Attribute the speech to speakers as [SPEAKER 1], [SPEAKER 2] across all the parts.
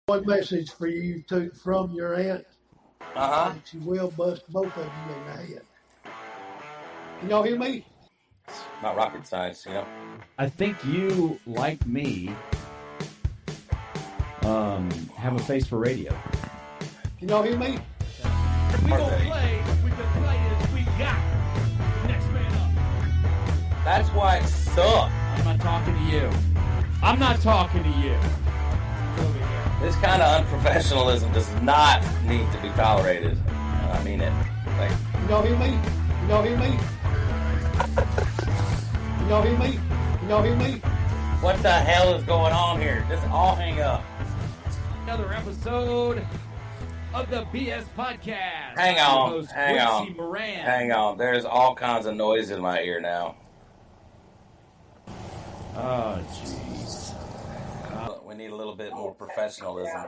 [SPEAKER 1] One message for you from your aunt. She will bust both of you in the head. Can y'all hear me?
[SPEAKER 2] It's not rocket science,
[SPEAKER 3] I think you, like me, have a face for radio.
[SPEAKER 1] Can y'all hear me?
[SPEAKER 4] We gonna play with the players we got. Next man up.
[SPEAKER 2] That's why it sucks.
[SPEAKER 3] I'm not talking to you. I'm not talking to you.
[SPEAKER 2] This kind of unprofessionalism does not need to be tolerated. I mean it. Like,
[SPEAKER 1] Can y'all hear me? Can y'all hear me? Can y'all hear me? Can y'all hear me?
[SPEAKER 2] what the hell is going on here? Just all hang up.
[SPEAKER 4] Another episode of the BS Podcast.
[SPEAKER 2] Hang on,
[SPEAKER 4] Host
[SPEAKER 2] hang
[SPEAKER 4] Quincy
[SPEAKER 2] on,
[SPEAKER 4] Moran.
[SPEAKER 2] hang on. There's all kinds of noise in my ear now.
[SPEAKER 3] Oh, jeez.
[SPEAKER 2] We need a little bit more professionalism.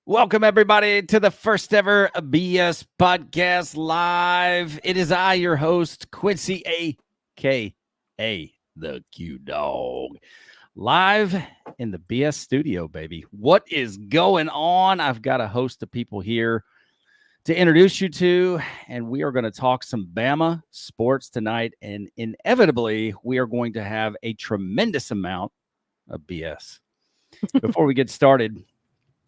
[SPEAKER 3] Welcome, everybody, to the first ever BS Podcast Live. It is I, your host, Quincy, a.k.a. the Q Dog. Live in the BS studio, baby. What is going on? I've got a host of people here to introduce you to, and we are going to talk some Bama sports tonight, and inevitably, we are going to have a tremendous amount of BS. Before we get started,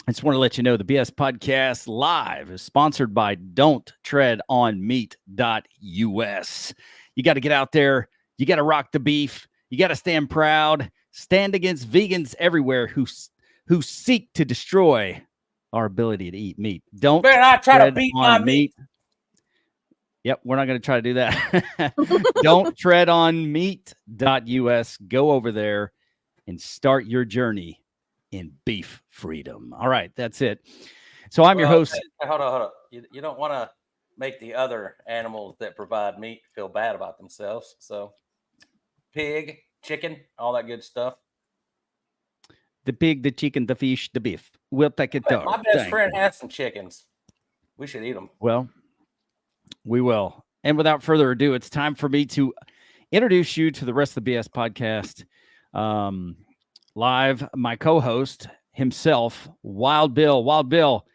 [SPEAKER 3] I just want to let you know the BS Podcast Live is sponsored by don'ttreadonmeat.us. You got to get out there. You got to rock the beef. You got to stand proud. Stand against vegans everywhere who seek to destroy our ability to eat meat. Don't
[SPEAKER 2] Better not try to
[SPEAKER 3] tread
[SPEAKER 2] beat
[SPEAKER 3] on
[SPEAKER 2] my
[SPEAKER 3] meat. Yep, we're not going to try to do that. Don't tread on meat.us. Go over there and start your journey in beef freedom. All right, that's it. So I'm your host.
[SPEAKER 2] Hey, hold on. You don't want to make the other animals that provide meat feel bad about themselves. So pig, chicken, all that good stuff.
[SPEAKER 3] The pig, the chicken, the fish, the beef. We'll take it down.
[SPEAKER 2] My best friend has some chickens. We should eat them.
[SPEAKER 3] Well, we will. And without further ado, it's time for me to introduce you to the rest of the BS Podcast. Live, my co-host himself, Wild Bill. Wild Bill,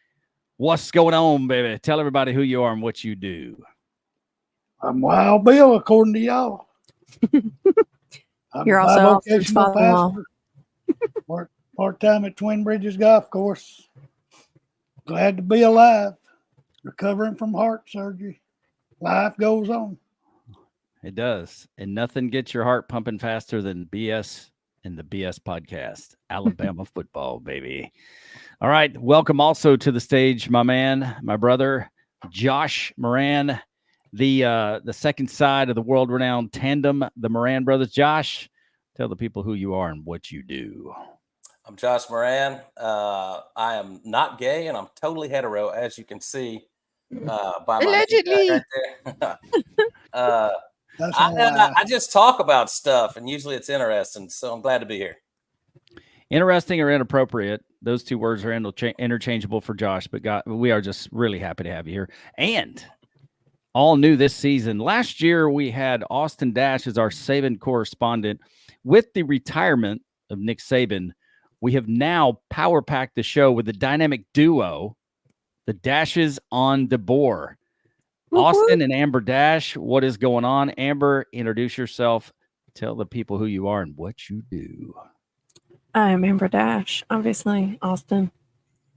[SPEAKER 3] what's going on, baby? Tell everybody who you are and what you do.
[SPEAKER 1] I'm Wild Bill, according to y'all.
[SPEAKER 5] You're also Austin's father-in-law.
[SPEAKER 1] Work part-time at Twin Bridges Golf Course. Glad to be alive. Recovering from heart surgery. Life goes on.
[SPEAKER 3] It does. And nothing gets your heart pumping faster than BS and the BS Podcast. Alabama football, baby. All right. Welcome also to the stage, my man, my brother, Josh Moran, the second side of the world-renowned tandem, the Moran brothers. Josh, tell the people who you are and what you do.
[SPEAKER 2] I'm Josh Moran. I am not gay, and I'm totally hetero, as you can see by my
[SPEAKER 3] Allegedly.
[SPEAKER 2] right there. I just talk about stuff, and usually it's interesting, so I'm glad to be here.
[SPEAKER 3] Interesting or inappropriate, those two words are interchangeable for Josh, but we are just really happy to have you here. And all new this season. Last year, we had Austin Dash as our Saban correspondent. With the retirement of Nick Saban, we have now power-packed the show with the dynamic duo, the Dashes on DeBoer. Austin and Amber Dash, what is going on? Amber, introduce yourself. Tell the people who you are and what you do.
[SPEAKER 5] I'm Amber Dash. Obviously, Austin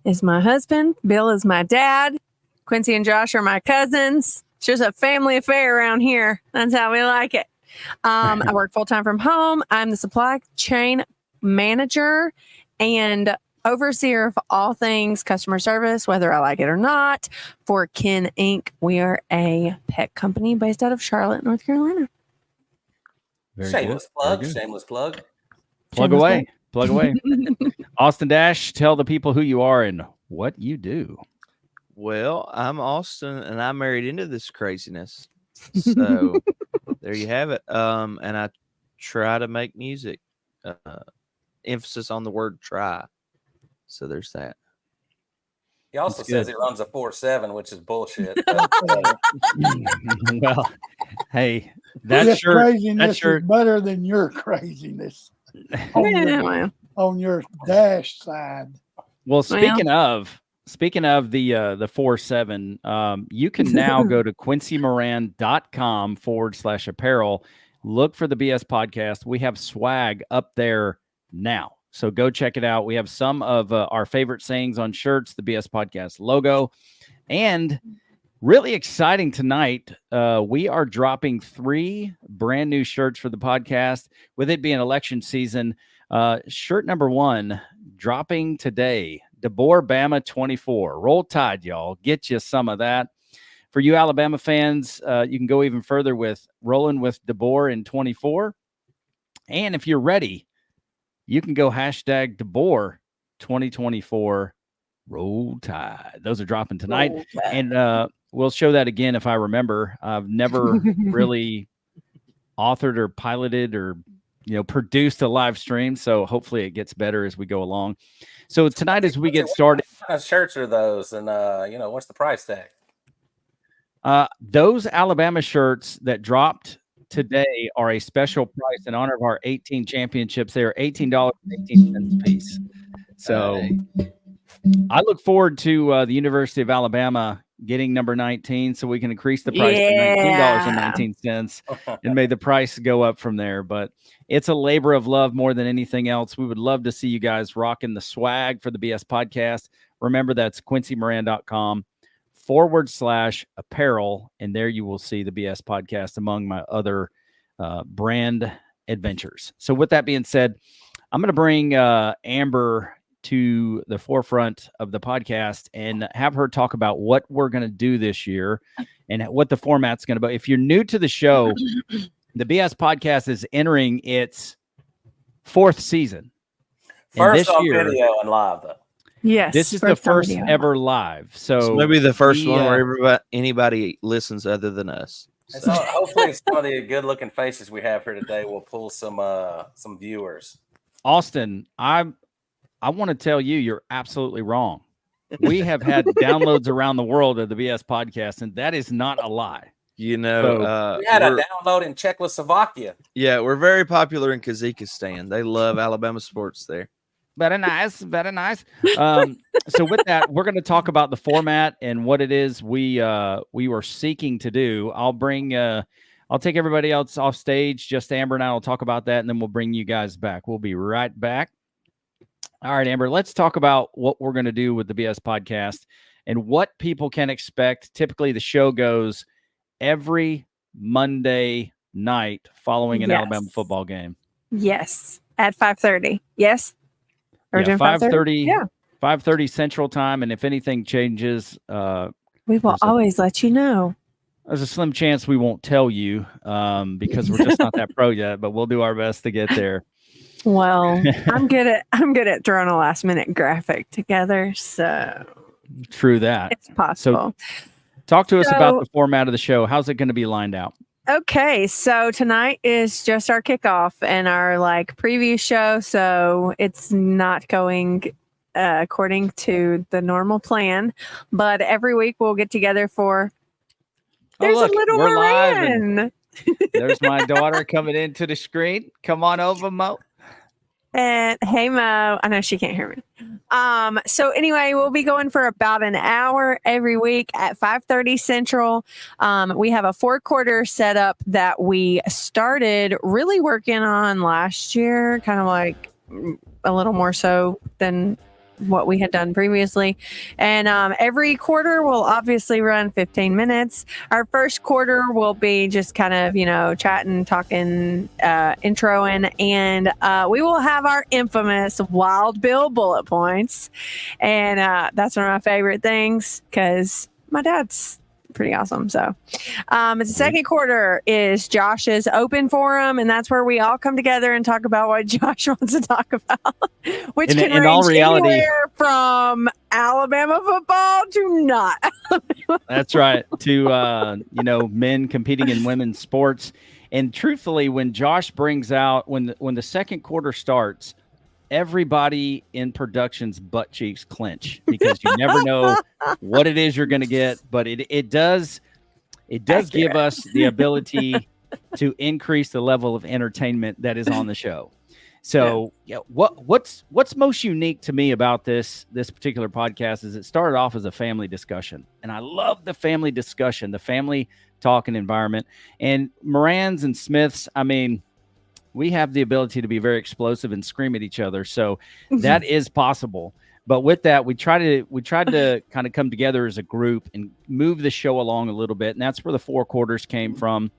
[SPEAKER 5] is my husband. Bill is my dad. Quincy and Josh are my cousins. It's just a family affair around here. That's how we like it. I work full-time from home. I'm the supply chain manager and overseer of all things customer service, whether I like it or not, for Kin Inc. We are a pet company based out of Charlotte, North Carolina.
[SPEAKER 2] Shameless plug. Shameless plug.
[SPEAKER 3] Plug away. Plug away. Austin Dash, tell the people who you are and what you do.
[SPEAKER 6] Well, I'm Austin, and I married into this craziness. So there you have it. And I try to make music. Emphasis on the word try. So there's that.
[SPEAKER 2] He also says he runs a 4.7, which is bullshit.
[SPEAKER 3] Well, hey, that's
[SPEAKER 1] craziness
[SPEAKER 3] is
[SPEAKER 1] better than your craziness.
[SPEAKER 5] Yeah,
[SPEAKER 1] on your dash side.
[SPEAKER 3] Well, speaking of the 4-7, you can now go to quincymoran.com/apparel. Look for the BS podcast. We have swag up there now. So go check it out. We have some of our favorite sayings on shirts, the BS podcast logo, and really exciting tonight. We are dropping 3 brand new shirts for the podcast with it being election season. Shirt number 1 dropping today. DeBoer Bama 24. Roll Tide, y'all. Get you some of that. For you Alabama fans, you can go even further with rolling with DeBoer in 24. And if you're ready, you can go hashtag DeBoer 2024 Roll Tide. Those are dropping tonight. And we'll show that again if I remember. I've never really authored or piloted or produced a live stream, so hopefully it gets better as we go along. So tonight, as we get started,
[SPEAKER 2] what kind of shirts are those, and what's the price tag?
[SPEAKER 3] Those Alabama shirts that dropped today are a special price in honor of our 18 championships. They are $18.18 a piece. So I look forward to the University of Alabama getting number 19 so we can increase the price to $19.19 and may the price go up from there. But it's a labor of love more than anything else. We would love to see you guys rocking the swag for the BS podcast. Remember, that's quincymoran.com/apparel. And there you will see the BS podcast among my other brand adventures. So with that being said, I'm going to bring Amber to the forefront of the podcast and have her talk about what we're going to do this year and what the format's going to be. If you're new to the show, the BS podcast is entering its 4th season.
[SPEAKER 2] First on video and live, though.
[SPEAKER 5] Yes.
[SPEAKER 3] This is the first ever live. So
[SPEAKER 6] maybe the first one where anybody listens other than us.
[SPEAKER 2] So hopefully some of the good-looking faces we have here today will pull some viewers.
[SPEAKER 3] Austin, I want to tell you, you're absolutely wrong. We have had downloads around the world of the BS podcast, and that is not a lie.
[SPEAKER 2] We had a download in Czechoslovakia.
[SPEAKER 6] Yeah, we're very popular in Kazakhstan. They love Alabama sports there.
[SPEAKER 3] Very nice, very nice. So with that, we're going to talk about the format and what it is we were seeking to do. I'll take everybody else off stage. Just Amber and I will talk about that, and then we'll bring you guys back. We'll be right back. All right, Amber, let's talk about what we're going to do with the BS podcast and what people can expect. Typically, the show goes every Monday night following an Alabama football game.
[SPEAKER 5] Yes, at 5:30. Yes?
[SPEAKER 3] Or 5:30. Yeah. 5:30 Central Time, and if anything changes,
[SPEAKER 5] we will always let you know.
[SPEAKER 3] There's a slim chance we won't tell you because we're just not that pro yet, but we'll do our best to get there.
[SPEAKER 5] Well, I'm good at throwing a last minute graphic together, so
[SPEAKER 3] true that.
[SPEAKER 5] It's possible.
[SPEAKER 3] So talk to us about the format of the show. How's it going to be lined out?
[SPEAKER 5] Okay, so tonight is just our kickoff and our preview show, so it's not going according to the normal plan, but every week we'll get together for there's a little Moran.
[SPEAKER 3] There's my daughter coming into the screen. Come on over, Mo.
[SPEAKER 5] And hey, Mo. I know she can't hear me. So anyway, we'll be going for about an hour every week at 5:30 Central. We have a 4-quarter setup that we started really working on last year, kind of a little more so than what we had done previously. And every quarter will obviously run 15 minutes. Our first quarter will be just kind of, chatting, talking, introing, and we will have our infamous Wild Bill bullet points. And that's one of my favorite things because my dad's pretty awesome. So the second quarter is Josh's open forum, and that's where we all come together and talk about what Josh wants to talk about, which can range anywhere from Alabama football to not.
[SPEAKER 3] That's right. To men competing in women's sports. And truthfully, when Josh brings out when the second quarter starts, everybody in production's butt cheeks clench because you never know what it is you're going to get, but it does give us the ability to increase the level of entertainment that is on the show. So yeah, what's most unique to me about this particular podcast is it started off as a family discussion, and I love the family discussion, the family talking environment. And Morans and Smiths, I mean, we have the ability to be very explosive and scream at each other, so that is possible. But with that, we tried to kind of come together as a group and move the show along a little bit, and that's where the 4 quarters came from.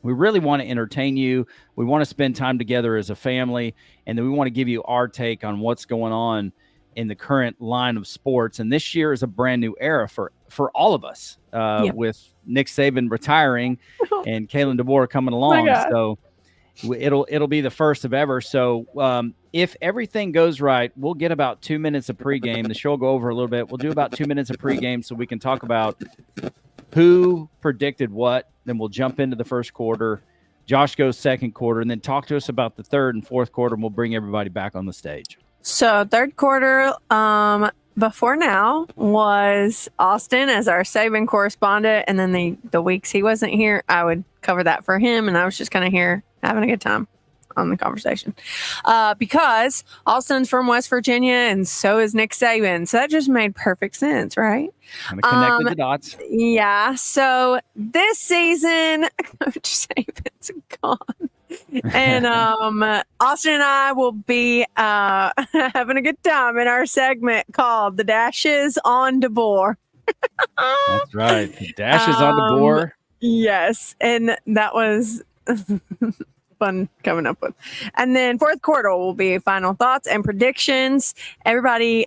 [SPEAKER 3] We really want to entertain you. We want to spend time together as a family, and then we want to give you our take on what's going on in the current line of sports. And this year is a brand new era for all of us, with Nick Saban retiring and Kalen DeBoer coming along. So it'll be the first of ever. So if everything goes right, we'll get about 2 minutes of pregame. The show will go over a little bit. We'll do about 2 minutes of pregame so we can talk about who predicted what. Then we'll jump into the first quarter. Josh goes second quarter, and then talk to us about the third and fourth quarter, and we'll bring everybody back on the stage.
[SPEAKER 5] So third quarter, before now was Austin as our Saban correspondent, and then the weeks he wasn't here, I would cover that for him, and I was just kind of here having a good time on the conversation. Because Austin's from West Virginia, and so is Nick Saban, so that just made perfect sense, right?
[SPEAKER 3] Kind of connected the dots.
[SPEAKER 5] Yeah. So this season, Coach Saban's gone. And Austin and I will be having a good time in our segment called The Dashes on DeBoer.
[SPEAKER 3] That's right. The Dashes on DeBoer.
[SPEAKER 5] Yes. And that was fun coming up with. And then fourth quarter will be final thoughts and predictions. Everybody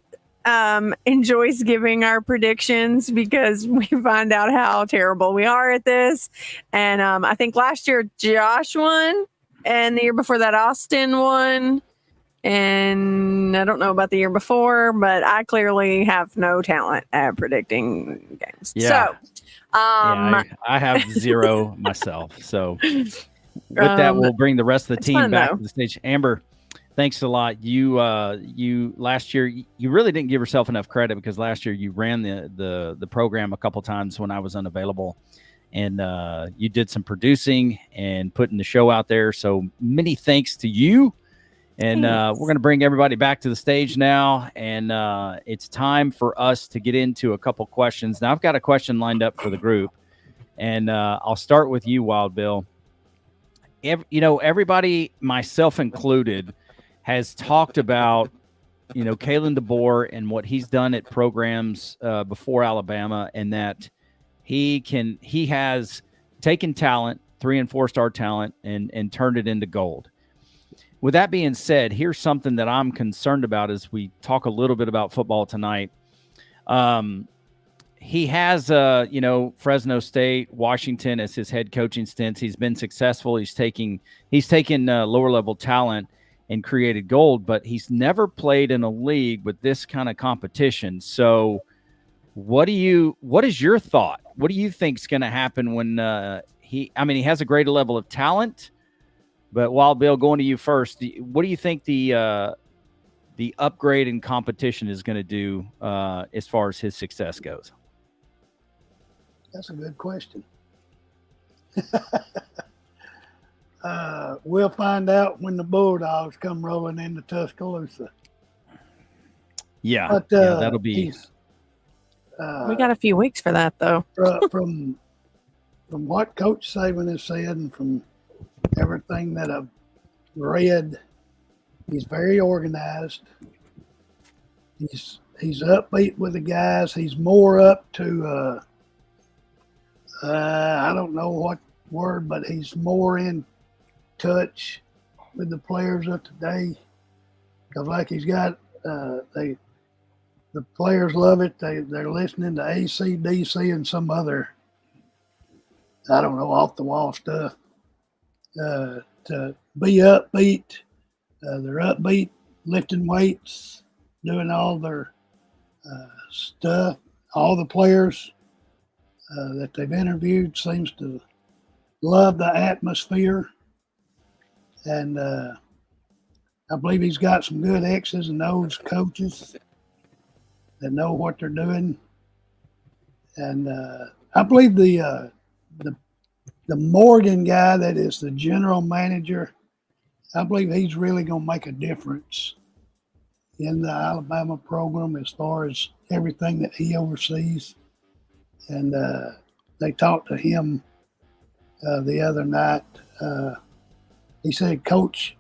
[SPEAKER 5] enjoys giving our predictions because we find out how terrible we are at this. And I think last year Josh won, and the year before that Austin won, and I don't know about the year before, but I clearly have no talent at predicting games.
[SPEAKER 3] Yeah.
[SPEAKER 5] So
[SPEAKER 3] I have zero myself. So with that, we'll bring the rest of the team back to the stage. Amber, thanks a lot. You last year, you really didn't give yourself enough credit because last year you ran the program a couple times when I was unavailable, and you did some producing and putting the show out there. So many thanks to you. And we're going to bring everybody back to the stage now, and it's time for us to get into a couple questions. Now, I've got a question lined up for the group, and I'll start with you, Wild Bill. Everybody, myself included, has talked about, Kalen DeBoer and what he's done at programs before Alabama, and that he has taken talent, 3- and 4-star talent, and turned it into gold. With that being said, here's something that I'm concerned about as we talk a little bit about football tonight. He has, Fresno State, Washington as his head coaching stints. He's been successful. He's taken lower level talent and created gold, but he's never played in a league with this kind of competition. So what is your thought? What do you think is going to happen when he has a greater level of talent? But Wild Bill, going to you first, what do you think the upgrade in competition is going to do as far as his success goes?
[SPEAKER 1] That's a good question. We'll find out when the Bulldogs come rolling into Tuscaloosa.
[SPEAKER 3] Yeah,
[SPEAKER 1] but,
[SPEAKER 3] that'll be.
[SPEAKER 5] We got a few weeks for that, though.
[SPEAKER 1] From what Coach Saban has said, and from everything that I've read, he's very organized. He's upbeat with the guys. He's more up to I don't know what word, but he's more in touch with the players of today. Because like he's got the players love it. They're listening to AC/DC and some other, I don't know, off the wall stuff. To be upbeat. They're upbeat, lifting weights, doing all their stuff. All the players that they've interviewed seems to love the atmosphere. And I believe he's got some good X's and O's coaches that know what they're doing. And I believe the Morgan guy that is the general manager I believe he's really going to make a difference in the Alabama program as far as everything that he oversees. And they talked to him the other night. He said Coach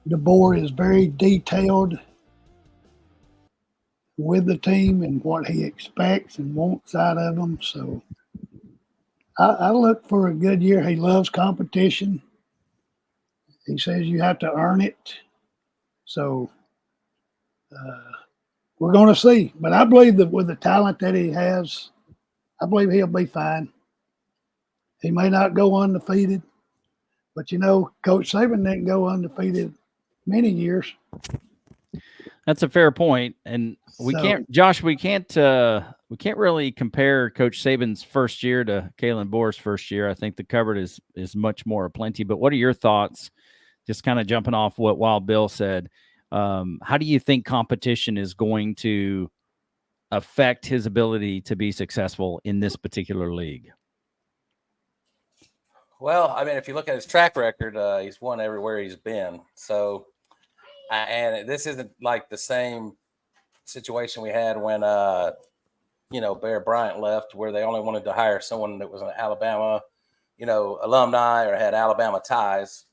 [SPEAKER 1] DeBoer is very detailed with the team and what he expects and wants out of them. So I look for a good year. He loves competition. He says you have to earn it. So we're going to see. But I believe that with the talent that he has, I believe he'll be fine. He may not go undefeated, but Coach Saban didn't go undefeated many years.
[SPEAKER 3] That's a fair point, and we can't really compare Coach Saban's first year to Kalen Boer's first year. I think the cupboard is much more aplenty. But what are your thoughts? Just kind of jumping off what Wild Bill said. How do you think competition is going to affect his ability to be successful in this particular league?
[SPEAKER 2] Well, I mean, if you look at his track record, he's won everywhere he's been. So, and this isn't like the same situation we had when, Bear Bryant left, where they only wanted to hire someone that was an Alabama, alumni or had Alabama ties.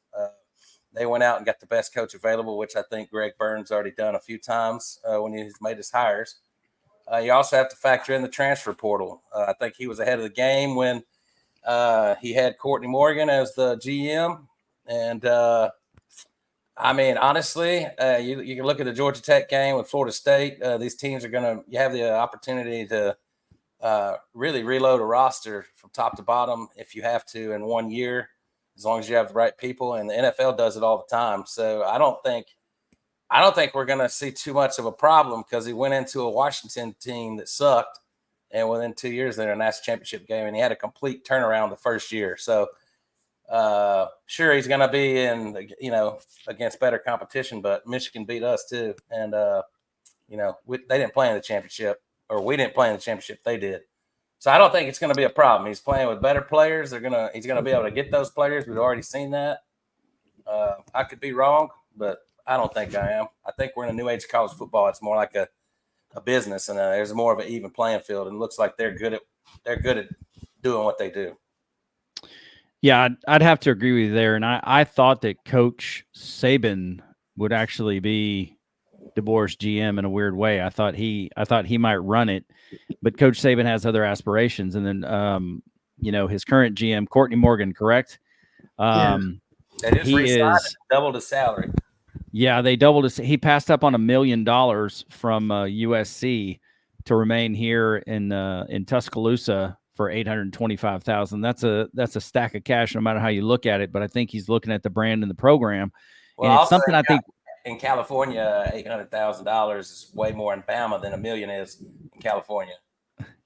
[SPEAKER 2] They went out and got the best coach available, which I think Greg Burns already done a few times when he's made his hires. You also have to factor in the transfer portal. I think he was ahead of the game when he had Courtney Morgan as the GM. And, I mean, honestly, you can look at the Georgia Tech game with Florida State. These teams you have the opportunity to really reload a roster from top to bottom if you have to in 1 year, as long as you have the right people. And the NFL does it all the time. So I don't think we're going to see too much of a problem, because he went into a Washington team that sucked, and within 2 years they're in a national championship game, and he had a complete turnaround the first year. So sure, he's going to be against better competition, but Michigan beat us too. And, they didn't play in the championship, or we didn't play in the championship. They did. So I don't think it's going to be a problem. He's playing with better players. He's going to be able to get those players. We've already seen that. I could be wrong, but I don't think I am. I think we're in a new age of college football. It's more like a business, and there's more of an even playing field. And it looks like they're good at doing what they do.
[SPEAKER 3] Yeah, I'd have to agree with you there. And I thought that Coach Saban would actually be DeBoer's GM in a weird way. I thought he might run it, but Coach Saban has other aspirations. And then, his current GM, Courtney Morgan, correct?
[SPEAKER 2] He is doubled his salary.
[SPEAKER 3] Yeah, they doubled his. He passed up on $1 million from USC to remain here in Tuscaloosa for $825,000. That's a stack of cash, no matter how you look at it. But I think he's looking at the brand and the program,
[SPEAKER 2] well,
[SPEAKER 3] and it's something I think
[SPEAKER 2] in California, $800,000 is way more in Bama than $1 million is in California.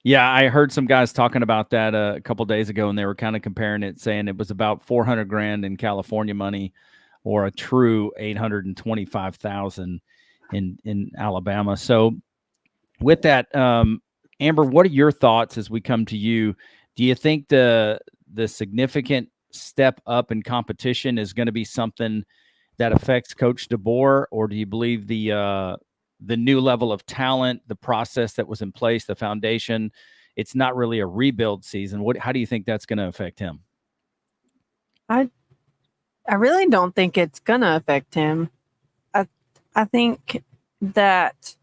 [SPEAKER 3] Yeah, I heard some guys talking about that a couple days ago, and they were kind of comparing it, saying it was about $400,000 in California money, or a true $825,000 in Alabama. So, with that, Amber, what are your thoughts as we come to you? Do you think the significant step up in competition is going to be something that affects Coach DeBoer, or do you believe the new level of talent, the process that was in place, the foundation, it's not really a rebuild season? How do you think that's going to affect him?
[SPEAKER 5] I really don't think it's going to affect him. I think that,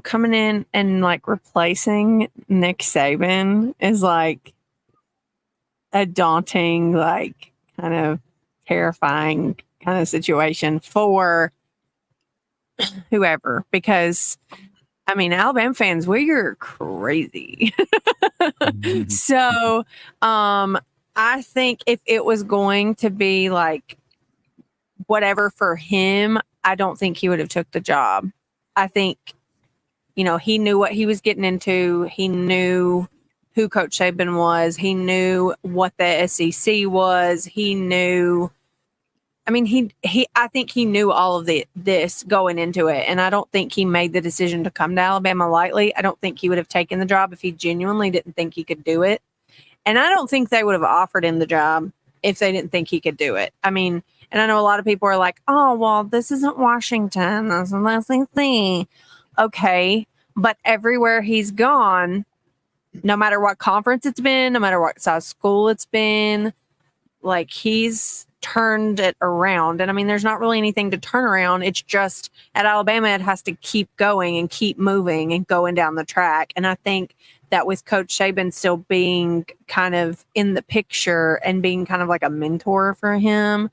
[SPEAKER 5] coming in and replacing Nick Saban is a daunting, kind of terrifying kind of situation for whoever, because Alabama fans, we're crazy. So, I think if it was going to be whatever for him, I don't think he would have took the job. I think, he knew what he was getting into. He knew who Coach Saban was. He knew what the SEC was. He knew. I think he knew all of this going into it, and I don't think he made the decision to come to Alabama lightly. I don't think he would have taken the job if he genuinely didn't think he could do it. And I don't think they would have offered him the job if they didn't think he could do it. And I know a lot of people are like, oh, well, this isn't Washington. This is SEC. Okay. But everywhere he's gone, no matter what conference it's been, no matter what size school it's been, like he's turned it around. And I mean, there's not really anything to turn around. It's just at Alabama, it has to keep going and keep moving and going down the track. And I think that with Coach Saban still being kind of in the picture and being kind of like a mentor for him,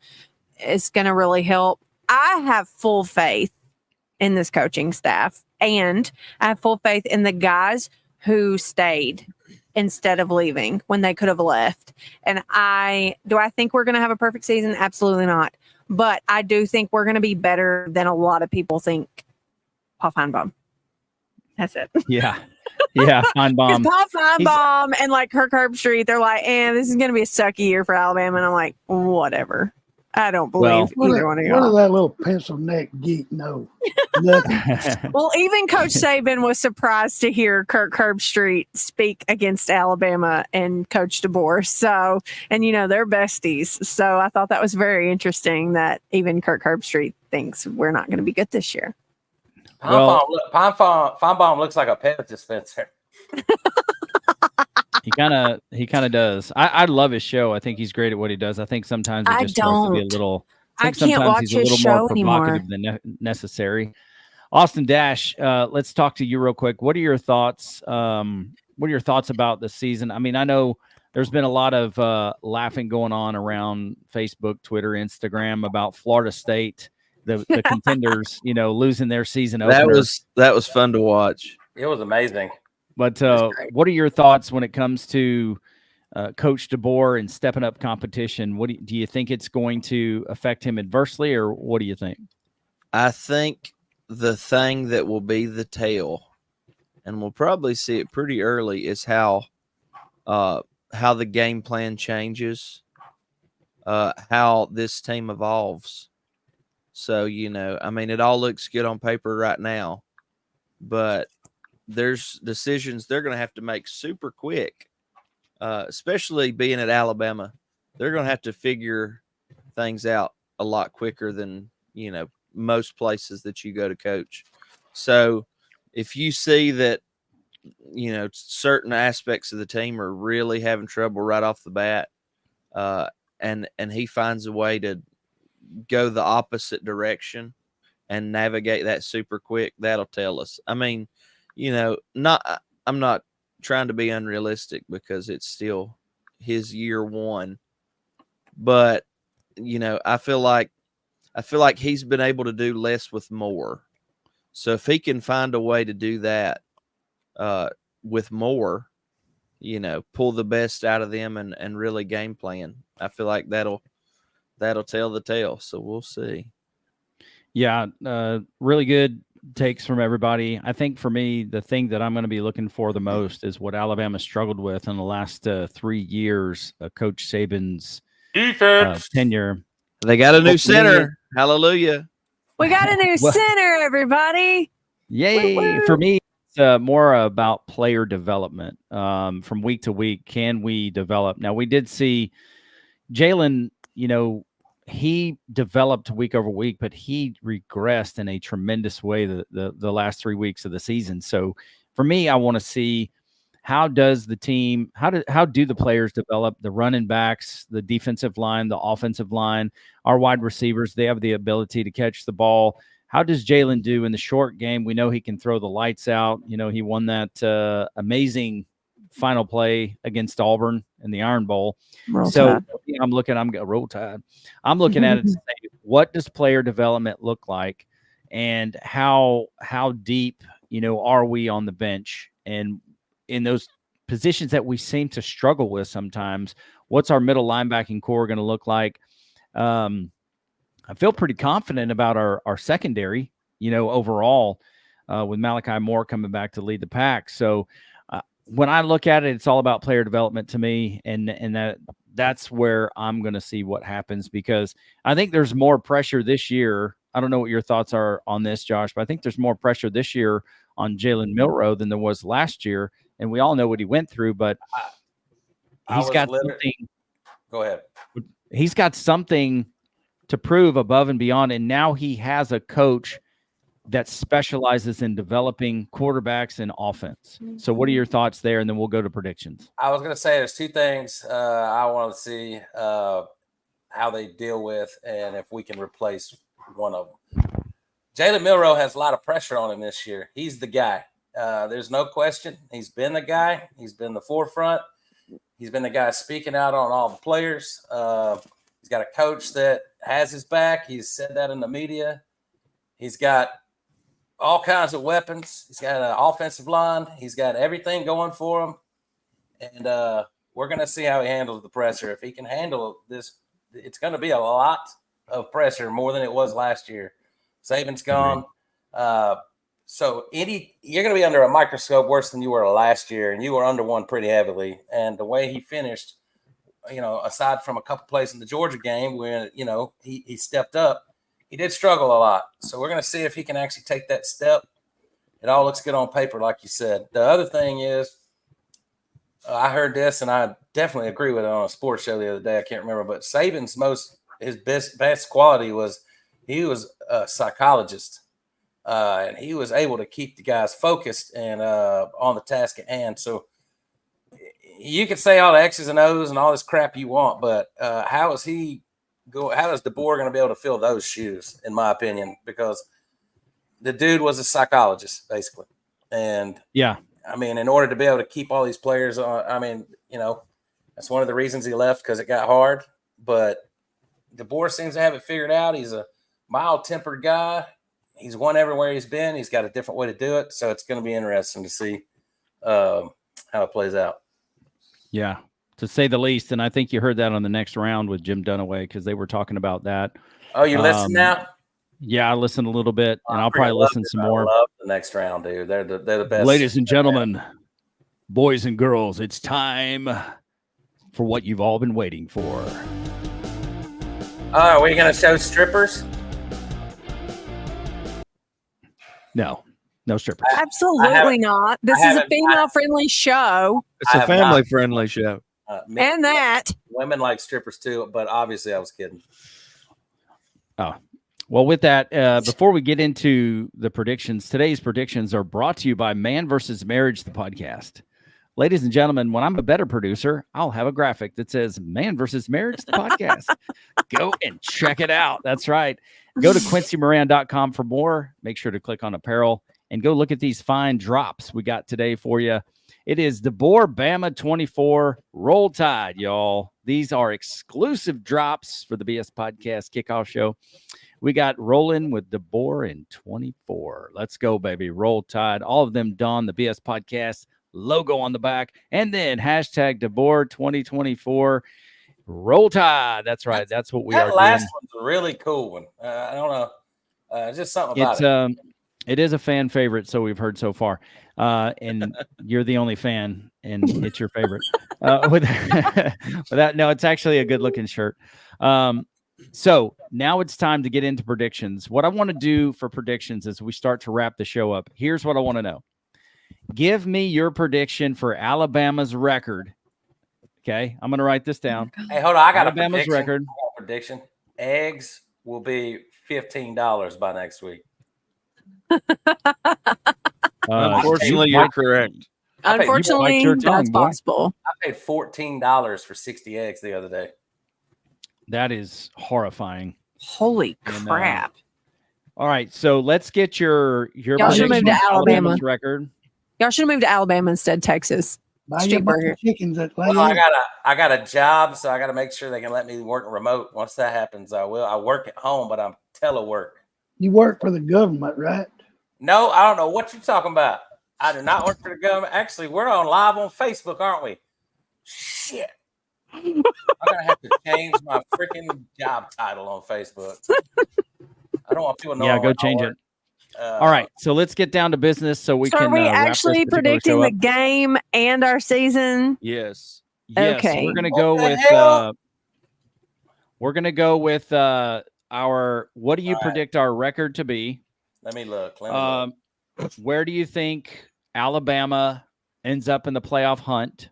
[SPEAKER 5] it's going to really help. I have full faith in this coaching staff, and I have full faith in the guys who stayed instead of leaving when they could have left. And do I think we're going to have a perfect season? Absolutely not. But I do think we're going to be better than a lot of people think. Paul Feinbaum. That's it.
[SPEAKER 3] Yeah. Yeah. Feinbaum.
[SPEAKER 5] Paul Feinbaum and like Kirk Herbstreit, they're like, this is going to be a sucky year for Alabama. And I'm like, whatever. I don't believe either one of y'all.
[SPEAKER 1] What does that little pencil neck geek know? Nothing.
[SPEAKER 5] Well, even Coach Saban was surprised to hear Kirk Herbstreit speak against Alabama and Coach DeBoer. So, and they're besties. So I thought that was very interesting that even Kirk Herbstreit thinks we're not going to be good this year.
[SPEAKER 2] Feinbaum looks like a pet dispenser.
[SPEAKER 3] He kind of does. I love his show. I think he's great at what he does. I think sometimes it just starts to be a little.
[SPEAKER 5] I can't watch his show anymore.
[SPEAKER 3] Than necessary. Austin Dash, let's talk to you real quick. What are your thoughts? What are your thoughts about the season? I mean, I know there's been a lot of laughing going on around Facebook, Twitter, Instagram about Florida State, the contenders, losing their season opener.
[SPEAKER 6] That was fun to watch.
[SPEAKER 2] It was amazing.
[SPEAKER 3] But what are your thoughts when it comes to Coach DeBoer and stepping up competition? What do you think it's going to affect him adversely, or what do you think?
[SPEAKER 6] I think the thing that will be the tell, and we'll probably see it pretty early, is how the game plan changes, how this team evolves. So, I mean, it all looks good on paper right now, but there's decisions they're going to have to make super quick, especially being at Alabama. They're going to have to figure things out a lot quicker than, most places that you go to coach. So if you see that, certain aspects of the team are really having trouble right off the bat, and he finds a way to go the opposite direction and navigate that super quick, that'll tell us. I mean, I'm not trying to be unrealistic because it's still his year one, but I feel like he's been able to do less with more. So if he can find a way to do that with more, pull the best out of them and really game plan, I feel like that'll tell the tale. So we'll see.
[SPEAKER 3] Yeah, really good takes from everybody. I think for me, the thing that I'm going to be looking for the most is what Alabama struggled with in the last 3 years of Coach Saban's tenure.
[SPEAKER 6] They got a new center. Hallelujah.
[SPEAKER 5] We got a new center, everybody.
[SPEAKER 3] Yay.
[SPEAKER 5] Woo-woo.
[SPEAKER 3] For me, it's more about player development. From week to week, can we develop? Now, we did see Jalen, he developed week over week, but he regressed in a tremendous way the last 3 weeks of the season. So for me, I want to see how does the team, how do the players develop, the running backs, the defensive line, the offensive line, our wide receivers, they have the ability to catch the ball. How does Jalen do in the short game? We know he can throw the lights out. He won that amazing final play against Auburn in the Iron Bowl.
[SPEAKER 5] Roll Tide.
[SPEAKER 3] I'm looking at it to say, what does player development look like, and how deep, are we on the bench, and in those positions that we seem to struggle with sometimes, what's our middle linebacking core going to look like? I feel pretty confident about our secondary, overall, with Malachi Moore coming back to lead the pack. So when I look at it, it's all about player development to me, and that's where I'm going to see what happens, because I think there's more pressure this year. I don't know what your thoughts are on this, Josh, but I think there's more pressure this year on Jalen Milroe than there was last year, and we all know what he went through. But he's got something.
[SPEAKER 2] Go ahead.
[SPEAKER 3] He's got something to prove above and beyond. And now he has a coach that specializes in developing quarterbacks and offense. So what are your thoughts there? And then we'll go to predictions.
[SPEAKER 2] I was going to say there's two things I want to see how they deal with and if we can replace one of them. Jalen Milroe has a lot of pressure on him this year. He's the guy. There's no question. He's been the guy. He's been the forefront. He's been the guy speaking out on all the players. He's got a coach that has his back. He's said that in the media. He's got all kinds of weapons. He's got an offensive line. He's got everything going for him. And we're going to see how he handles the pressure. If he can handle this, it's going to be a lot of pressure, more than it was last year. Saban's gone. So you're going to be under a microscope worse than you were last year, and you were under one pretty heavily. And the way he finished, aside from a couple plays in the Georgia game where, he stepped up, he did struggle a lot. So we're going to see if he can actually take that step. It all looks good on paper, like you said. The other thing is, I heard this, and I definitely agree with it on a sports show the other day. I can't remember, but Saban's his best quality was he was a psychologist, and he was able to keep the guys focused and on the task at hand. So you can say all the X's and O's and all this crap you want, but how is DeBoer going to be able to fill those shoes, in my opinion? Because the dude was a psychologist, basically. And
[SPEAKER 3] yeah,
[SPEAKER 2] I mean, in order to be able to keep all these players on, that's one of the reasons he left, because it got hard. But DeBoer seems to have it figured out. He's a mild-tempered guy. He's won everywhere he's been. He's got a different way to do it. So it's going to be interesting to see how it plays out.
[SPEAKER 3] Yeah, to say the least. And I think you heard that on the next round with Jim Dunaway, because they were talking about that.
[SPEAKER 2] Oh, you listen now?
[SPEAKER 3] Yeah, I listened a little bit, and I'll probably listen some more.
[SPEAKER 2] I love the next round, dude. They're the best.
[SPEAKER 3] Ladies and gentlemen, boys and girls, it's time for what you've all been waiting for.
[SPEAKER 2] Are we going to show strippers?
[SPEAKER 3] No strippers.
[SPEAKER 5] Absolutely not. This is a female-friendly show.
[SPEAKER 6] It's a family-friendly show.
[SPEAKER 5] And that.
[SPEAKER 2] Women like strippers too, but obviously I was kidding.
[SPEAKER 3] Oh, well, with that, before we get into the predictions, today's predictions are brought to you by Man vs. Marriage, the podcast. Ladies and gentlemen, when I'm a better producer, I'll have a graphic that says Man vs. Marriage, the podcast. Go and check it out. That's right. Go to QuincyMoran.com for more. Make sure to click on apparel and go look at these fine drops we got today for you. It is DeBoer Bama 24 Roll Tide, y'all. These are exclusive drops for the BS Podcast Kickoff Show. We got rolling with DeBoer in 24. Let's go, baby. Roll Tide. All of them don the BS Podcast logo on the back. And then hashtag DeBoer 2024 Roll Tide. That's right. That's what we are doing.
[SPEAKER 2] That last one's a really cool one. I don't know. Just something about it.
[SPEAKER 3] It is a fan favorite, so we've heard so far. And you're the only fan, and it's your favorite. With that, no, it's actually a good-looking shirt. So now it's time to get into predictions. What I want to do for predictions as we start to wrap the show up, here's what I want to know. Give me your prediction for Alabama's record. Okay, I'm going to write this down.
[SPEAKER 2] Hey, hold on. I got
[SPEAKER 3] Alabama's record.
[SPEAKER 2] Prediction. Eggs will be $15 by next week.
[SPEAKER 6] Unfortunately, you're correct.
[SPEAKER 5] Unfortunately, that's possible.
[SPEAKER 2] I paid $14 for 60 eggs the other day.
[SPEAKER 3] That is horrifying.
[SPEAKER 5] Holy crap.
[SPEAKER 3] All right, so let's get your
[SPEAKER 5] Y'all should move to Alabama.
[SPEAKER 3] Record.
[SPEAKER 5] Y'all should move to Alabama instead, Texas.
[SPEAKER 1] Street burger chickens at
[SPEAKER 2] well, I got a job, so I got to make sure they can let me work remote. Once that happens, I will. I work at home, but I'm telework.
[SPEAKER 1] You work for the government, right?
[SPEAKER 2] No, I don't know what you're talking about. I do not work for the government. Actually, we're on live on Facebook, aren't we? Shit. I'm going to have to change my freaking job title on Facebook. I don't want people to know.
[SPEAKER 3] Yeah, go change it. All right, so let's get down to business so we can.
[SPEAKER 5] Are we actually predicting the game and our season?
[SPEAKER 6] Yes.
[SPEAKER 5] Okay.
[SPEAKER 3] We're going to go with. We're going to go with our. What do you predict our record to be?
[SPEAKER 2] Let me look.
[SPEAKER 3] Where do you think Alabama ends up in the playoff hunt?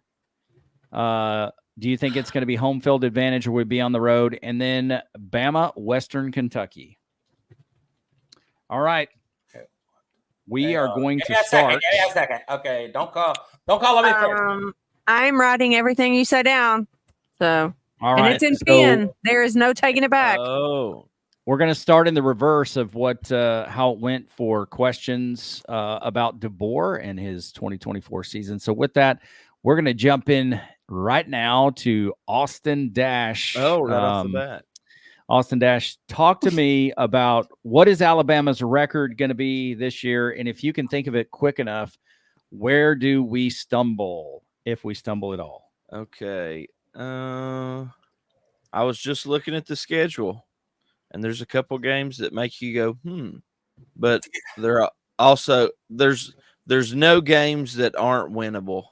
[SPEAKER 3] Do Do you think it's going to be home field advantage or would be on the road? And then Bama, Western Kentucky. All right. We are going to start.
[SPEAKER 2] Give me a second. Okay, don't call on me first.
[SPEAKER 5] I'm writing everything you say down. So,
[SPEAKER 3] All
[SPEAKER 5] and
[SPEAKER 3] right.
[SPEAKER 5] it's in
[SPEAKER 3] So
[SPEAKER 5] pen. There is no taking it back.
[SPEAKER 6] Oh,
[SPEAKER 3] we're going to start in the reverse of what how it went for questions about DeBoer and his 2024 season. So with that, we're going to jump in right now to Austin Dash.
[SPEAKER 6] right off the bat.
[SPEAKER 3] Austin Dash, talk to me about what is Alabama's record going to be this year? And if you can think of it quick enough, where do we stumble, if we stumble at all?
[SPEAKER 6] Okay. I was just looking at the schedule, and there's a couple games that make you go, but there are also there's no games that aren't winnable.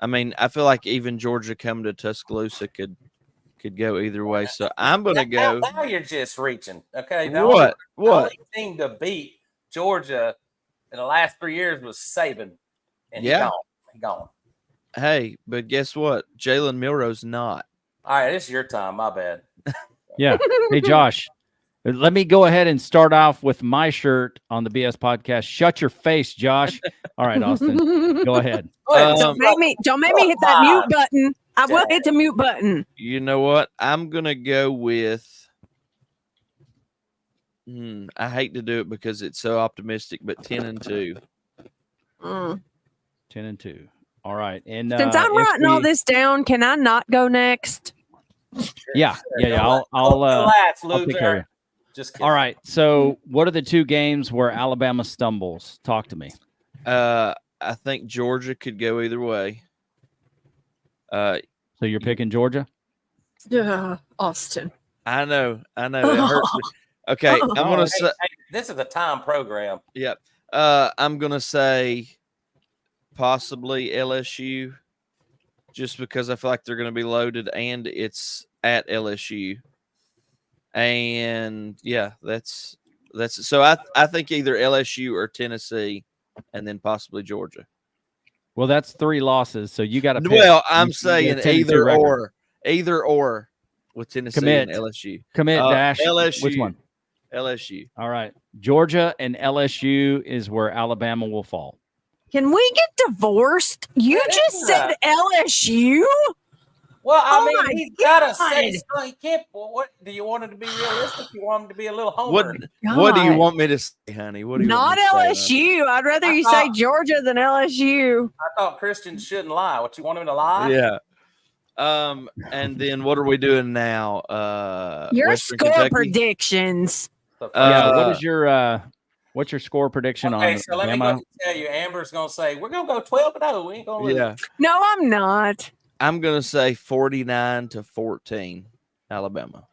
[SPEAKER 6] I mean, I feel like even Georgia coming to Tuscaloosa could go either way. So I'm gonna go.
[SPEAKER 2] Now you're just reaching. Okay.
[SPEAKER 6] What?
[SPEAKER 2] The only team to beat Georgia in the last 3 years was Saban, and he gone.
[SPEAKER 6] Hey, but guess what? Jalen Milroe's not.
[SPEAKER 2] All right, this is your time. My bad.
[SPEAKER 3] Yeah. Hey, Josh, let me go ahead and start off with my shirt on the BS podcast. Shut your face, Josh. All right, Austin, go ahead.
[SPEAKER 5] Don't make me hit that mute button. I will hit the mute button.
[SPEAKER 6] You know what? I'm gonna go with. I hate to do it because it's so optimistic, but 10-2.
[SPEAKER 3] 10-2. All right, and
[SPEAKER 5] Since I'm writing all this down, can I not go next?
[SPEAKER 3] Yeah. I'll take care of you.
[SPEAKER 2] Just kidding.
[SPEAKER 3] All right. So, what are the two games where Alabama stumbles? Talk to me.
[SPEAKER 6] I think Georgia could go either way.
[SPEAKER 3] So you're picking Georgia?
[SPEAKER 5] Austin.
[SPEAKER 6] I know. It hurts me. Okay, I'm gonna say
[SPEAKER 2] this is a time program.
[SPEAKER 6] Yep. I'm gonna say possibly LSU, just because I feel like they're gonna be loaded and it's at LSU. And yeah, that's so I think either LSU or Tennessee, and then possibly Georgia.
[SPEAKER 3] Well, that's 3 losses, so you got to pick.
[SPEAKER 6] Well, I'm saying either
[SPEAKER 3] record.
[SPEAKER 6] or with Tennessee
[SPEAKER 3] Commit.
[SPEAKER 6] and LSU.
[SPEAKER 3] Commit, Dash.
[SPEAKER 6] LSU.
[SPEAKER 3] Which one?
[SPEAKER 6] LSU.
[SPEAKER 3] All right. Georgia and LSU is where Alabama will fall.
[SPEAKER 5] Can we get divorced? You just said LSU?
[SPEAKER 2] Well, I
[SPEAKER 5] Oh
[SPEAKER 2] mean,
[SPEAKER 5] my
[SPEAKER 2] he's got to
[SPEAKER 5] God.
[SPEAKER 2] say so. He can't. Well, what do you want him to be realistic? You want him to be a little homer?
[SPEAKER 6] What do you want me to say, honey? What do you
[SPEAKER 5] Not
[SPEAKER 6] want me to say,
[SPEAKER 5] LSU. I'd rather you say Georgia than LSU.
[SPEAKER 2] I thought Christians shouldn't lie. What, you want him to lie?
[SPEAKER 6] Yeah. And then what are we doing now?
[SPEAKER 5] Your
[SPEAKER 6] Western
[SPEAKER 5] score
[SPEAKER 6] Kentucky?
[SPEAKER 5] predictions.
[SPEAKER 3] What is your what's your score prediction on
[SPEAKER 2] so let me go ahead and tell you. Amber's gonna say we're gonna go 12-0. We ain't gonna lose.
[SPEAKER 6] Yeah.
[SPEAKER 5] No, I'm not.
[SPEAKER 6] I'm gonna say 49-14, Alabama.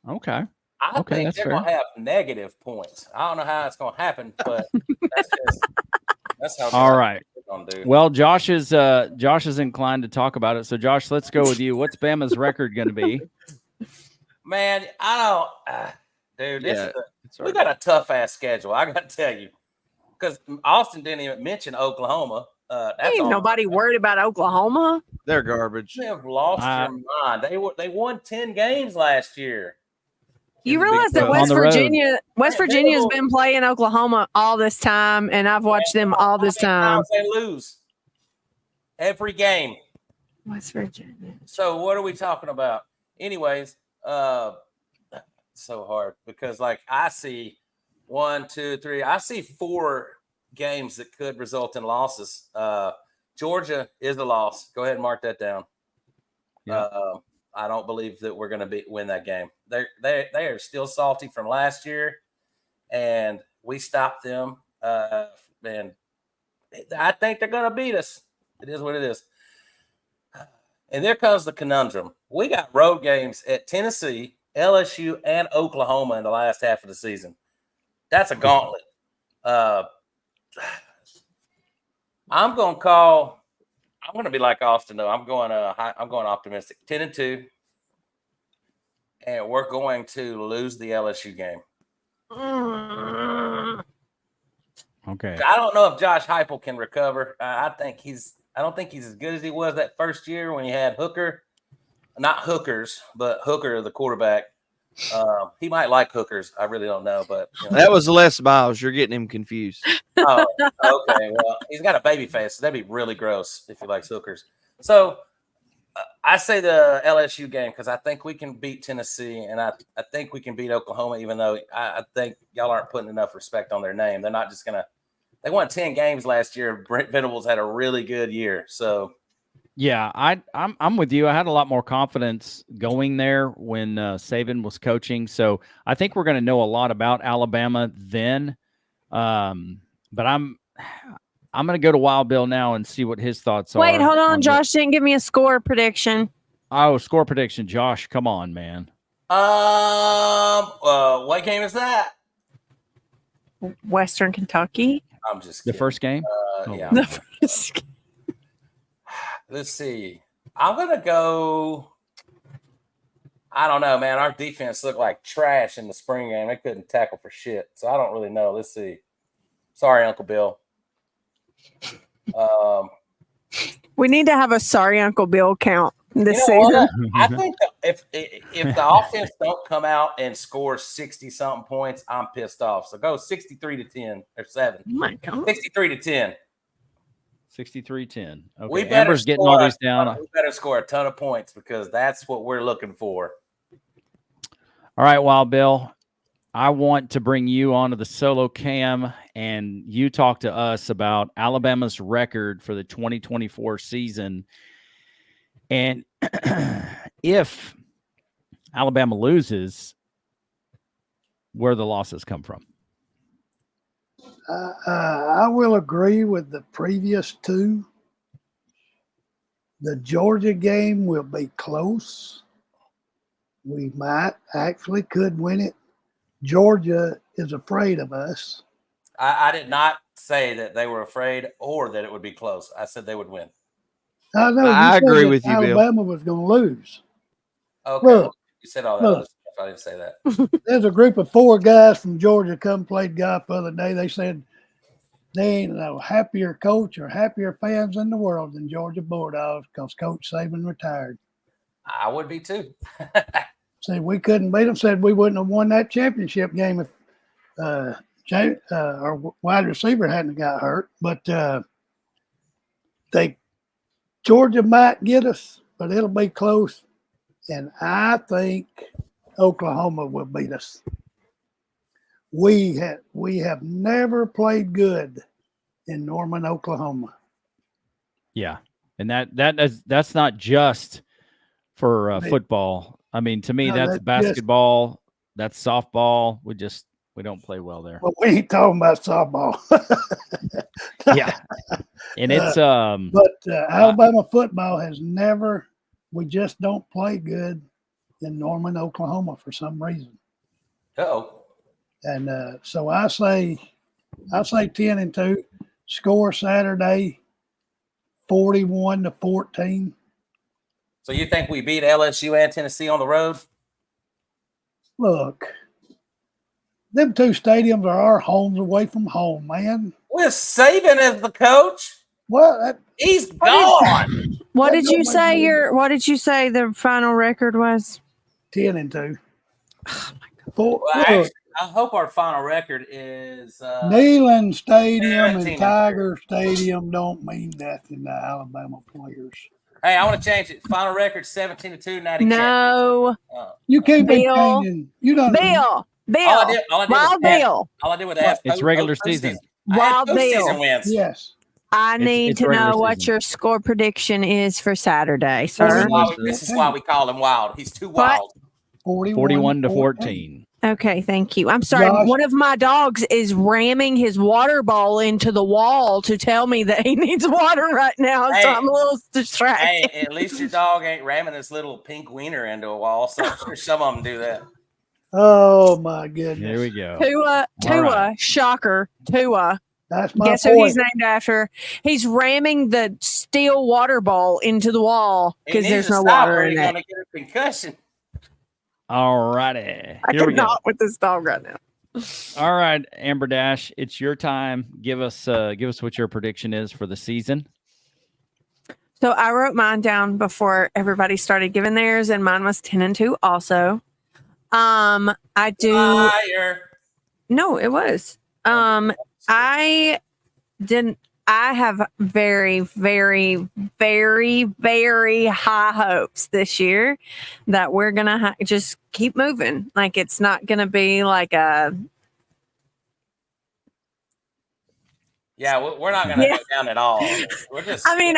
[SPEAKER 3] Okay.
[SPEAKER 2] I think
[SPEAKER 3] that's
[SPEAKER 2] they're
[SPEAKER 3] fair.
[SPEAKER 2] gonna have negative points. I don't know how it's gonna happen, but that's how.
[SPEAKER 3] All right.
[SPEAKER 2] they're gonna do.
[SPEAKER 3] Well, Josh is inclined to talk about it. So, Josh, let's go with you. What's Bama's record going to be?
[SPEAKER 2] Man, I don't, dude. We
[SPEAKER 6] hard.
[SPEAKER 2] got a tough ass schedule. I got to tell you, because Austin didn't even mention Oklahoma. That's
[SPEAKER 5] Ain't nobody worried about Oklahoma.
[SPEAKER 6] They're garbage.
[SPEAKER 2] You have lost your mind. They won 10 games last year.
[SPEAKER 5] You realize that
[SPEAKER 3] On the road.
[SPEAKER 5] West Virginia's been playing Oklahoma all this time, and I've watched them all this time.
[SPEAKER 2] They lose every game.
[SPEAKER 5] West Virginia.
[SPEAKER 2] So what are we talking about? Anyways, so hard because like I see 1, 2, 3. I see 4 games that could result in losses. Georgia is a loss. Go ahead and mark that down.
[SPEAKER 3] Yeah.
[SPEAKER 2] I don't believe that we're going to win that game. They are still salty from last year, and we stopped them. And I think they're going to beat us. It is what it is. And there comes the conundrum. We got road games at Tennessee, LSU, and Oklahoma in the last half of the season. That's a gauntlet. I'm going to be like Austin though. I'm going optimistic. 10-2, and we're going to lose the LSU game.
[SPEAKER 3] Okay.
[SPEAKER 2] I don't know if Josh Heupel can recover. I think I don't think he's as good as he was that first year when he had Hooker. Not Hookers, but Hooker, the quarterback. He might like Hookers. I really don't know, but
[SPEAKER 6] That was Les Miles. You're getting him confused.
[SPEAKER 2] Oh, okay. Well, he's got a baby face, so that'd be really gross if he likes Hookers. So I say the LSU game because I think we can beat Tennessee, and I think we can beat Oklahoma, even though I think y'all aren't putting enough respect on their name. They're not just gonna. They won 10 games last year. Brent Venables had a really good year, so.
[SPEAKER 3] Yeah, I'm with you. I had a lot more confidence going there when Saban was coaching, so I think we're going to know a lot about Alabama then. But I'm going to go to Wild Bill now and see what his thoughts are.
[SPEAKER 5] Wait, hold on. Josh didn't give me a score prediction.
[SPEAKER 3] Oh, score prediction, Josh. Come on, man.
[SPEAKER 2] What game is that?
[SPEAKER 5] Western Kentucky.
[SPEAKER 2] I'm just kidding.
[SPEAKER 3] The first game.
[SPEAKER 2] Yeah.
[SPEAKER 5] The first game.
[SPEAKER 2] Let's see. I'm going to go. I don't know, man. Our defense looked like trash in the spring game. They couldn't tackle for shit. So I don't really know. Let's see. Sorry, Uncle Bill.
[SPEAKER 5] We need to have a sorry Uncle Bill count this season.
[SPEAKER 2] What? I think if the offense don't come out and score 60-something points, I'm pissed off. So go 63-10 or 7.
[SPEAKER 5] Oh my God.
[SPEAKER 2] 63-10.
[SPEAKER 3] 63-10. Okay.
[SPEAKER 2] We better
[SPEAKER 3] Amber's getting all these down.
[SPEAKER 2] We better score a ton of points because that's what we're looking for.
[SPEAKER 3] All right, Wild Bill. I want to bring you onto the solo cam and you talk to us about Alabama's record for the 2024 season. And if Alabama loses, where the losses come from.
[SPEAKER 1] I will agree with the previous two. The Georgia game will be close. We might actually could win it. Georgia is afraid of us.
[SPEAKER 2] I did not say that they were afraid or that it would be close. I said they would win.
[SPEAKER 1] I know.
[SPEAKER 6] I agree with you, Bill.
[SPEAKER 1] Alabama was going to lose.
[SPEAKER 2] Okay.
[SPEAKER 1] Look,
[SPEAKER 2] you said all that other stuff. I didn't say that.
[SPEAKER 1] There's a group of 4 guys from Georgia come played golf the other day. They said they ain't no happier coach or happier fans in the world than Georgia Bulldogs because Coach Saban retired.
[SPEAKER 2] I would be too.
[SPEAKER 1] Said we couldn't beat them. Said we wouldn't have won that championship game if our wide receiver hadn't got hurt. But Georgia might get us, but it'll be close. And I think Oklahoma will beat us. We have never played good in Norman, Oklahoma.
[SPEAKER 3] Yeah. And that's not just for football. I mean, to me,
[SPEAKER 1] No,
[SPEAKER 3] that's
[SPEAKER 1] that's
[SPEAKER 3] basketball. That's softball. We don't play well there.
[SPEAKER 1] Well, we ain't talking about softball.
[SPEAKER 3] Yeah. And it's
[SPEAKER 1] but Alabama football has never. We just don't play good in Norman, Oklahoma for some reason.
[SPEAKER 2] Uh-oh.
[SPEAKER 1] And so I say 10-2. Score Saturday, 41-14.
[SPEAKER 2] So you think we beat LSU and Tennessee on the road?
[SPEAKER 1] Look, them 2 stadiums are our homes away from home, man.
[SPEAKER 2] With Saban as the coach?
[SPEAKER 1] Well,
[SPEAKER 2] He's gone.
[SPEAKER 5] What
[SPEAKER 1] That
[SPEAKER 5] did you
[SPEAKER 1] don't
[SPEAKER 5] say
[SPEAKER 1] make
[SPEAKER 5] what did you say the final record was?
[SPEAKER 1] 10-2.
[SPEAKER 2] Well, actually, I hope our final record is
[SPEAKER 1] Neyland Stadium
[SPEAKER 2] 17-2.
[SPEAKER 1] and Tiger Stadium don't mean nothing to Alabama players.
[SPEAKER 2] Hey, I want to change it. Final record 17-2, 90.
[SPEAKER 5] No.
[SPEAKER 1] You can't be
[SPEAKER 5] Bill.
[SPEAKER 1] changing. You don't.
[SPEAKER 5] Bill.
[SPEAKER 2] All I
[SPEAKER 5] Wild
[SPEAKER 2] did
[SPEAKER 5] Bill.
[SPEAKER 2] was ask.
[SPEAKER 3] It's regular season.
[SPEAKER 5] Wild Bill.
[SPEAKER 2] Season wins.
[SPEAKER 1] Yes.
[SPEAKER 5] I need
[SPEAKER 3] it's
[SPEAKER 5] to
[SPEAKER 3] regular
[SPEAKER 5] know what
[SPEAKER 3] season.
[SPEAKER 5] your score prediction is for Saturday, sir.
[SPEAKER 2] This is why we call him wild. He's too wild.
[SPEAKER 3] 41-14.
[SPEAKER 5] Okay, thank you. I'm sorry.
[SPEAKER 1] Josh.
[SPEAKER 5] One of my dogs is ramming his water ball into the wall to tell me that he needs water right now.
[SPEAKER 2] Hey.
[SPEAKER 5] So I'm a little distracted.
[SPEAKER 2] Hey, at least your dog ain't ramming this little pink wiener into a wall. So I'm sure some of them do that.
[SPEAKER 1] Oh my goodness.
[SPEAKER 3] Here we go.
[SPEAKER 5] Tua,
[SPEAKER 3] right.
[SPEAKER 5] shocker. Tua.
[SPEAKER 1] That's my
[SPEAKER 5] Guess who
[SPEAKER 1] point.
[SPEAKER 5] he's named after? He's ramming the steel water ball into the wall because
[SPEAKER 2] He needs
[SPEAKER 5] there's
[SPEAKER 2] to
[SPEAKER 5] no
[SPEAKER 2] stop
[SPEAKER 5] water
[SPEAKER 2] or
[SPEAKER 5] in
[SPEAKER 2] he's
[SPEAKER 5] it.
[SPEAKER 2] gonna get a concussion.
[SPEAKER 3] All righty.
[SPEAKER 5] I
[SPEAKER 3] Here we go.
[SPEAKER 5] cannot with this dog right now.
[SPEAKER 3] All right, Amber Dash, it's your time. Give us what your prediction is for the season.
[SPEAKER 5] So I wrote mine down before everybody started giving theirs, and mine was 10-2 also. I do.
[SPEAKER 2] Liar.
[SPEAKER 5] No, it was. I didn't. I have very, very, very, very high hopes this year that we're gonna just keep moving. Like it's not gonna be like a.
[SPEAKER 2] Yeah, we're not gonna
[SPEAKER 5] Yeah.
[SPEAKER 2] go down at all. We're just.
[SPEAKER 5] I mean,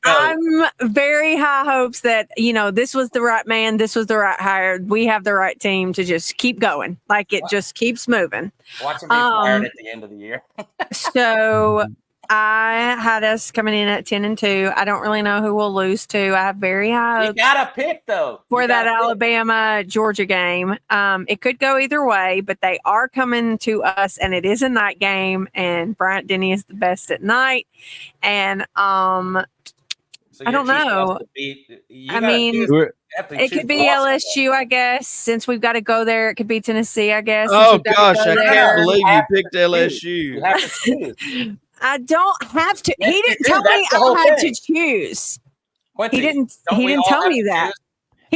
[SPEAKER 5] I'm very high hopes that, this was the right man. This was the right hire. We have the right team to just keep going. Like it just keeps moving.
[SPEAKER 2] Watch him be fired at the end of the year.
[SPEAKER 5] So I had us coming in at 10-2. I don't really know who we'll lose to. I have very high
[SPEAKER 2] You
[SPEAKER 5] hopes
[SPEAKER 2] gotta pick though.
[SPEAKER 5] for
[SPEAKER 2] You
[SPEAKER 5] that
[SPEAKER 2] gotta pick.
[SPEAKER 5] Alabama Georgia game. It could go either way, but they are coming to us, and it is a night game. And Bryant Denny is the best at night. And
[SPEAKER 2] So
[SPEAKER 5] I don't know. It could be LSU, I guess. Since we've got to go there, it could be Tennessee, I guess.
[SPEAKER 6] Oh gosh, I can't believe you picked
[SPEAKER 2] You
[SPEAKER 6] LSU.
[SPEAKER 2] have to choose.
[SPEAKER 5] I don't have to.
[SPEAKER 2] Yes,
[SPEAKER 5] He
[SPEAKER 2] you
[SPEAKER 5] didn't
[SPEAKER 2] do.
[SPEAKER 5] tell me
[SPEAKER 2] That's the whole
[SPEAKER 5] I had
[SPEAKER 2] thing.
[SPEAKER 5] to choose.
[SPEAKER 2] Quincy,
[SPEAKER 5] He didn't.
[SPEAKER 2] don't
[SPEAKER 5] He
[SPEAKER 2] we
[SPEAKER 5] didn't
[SPEAKER 2] all
[SPEAKER 5] tell
[SPEAKER 2] have
[SPEAKER 5] me
[SPEAKER 2] to
[SPEAKER 5] that.
[SPEAKER 2] choose?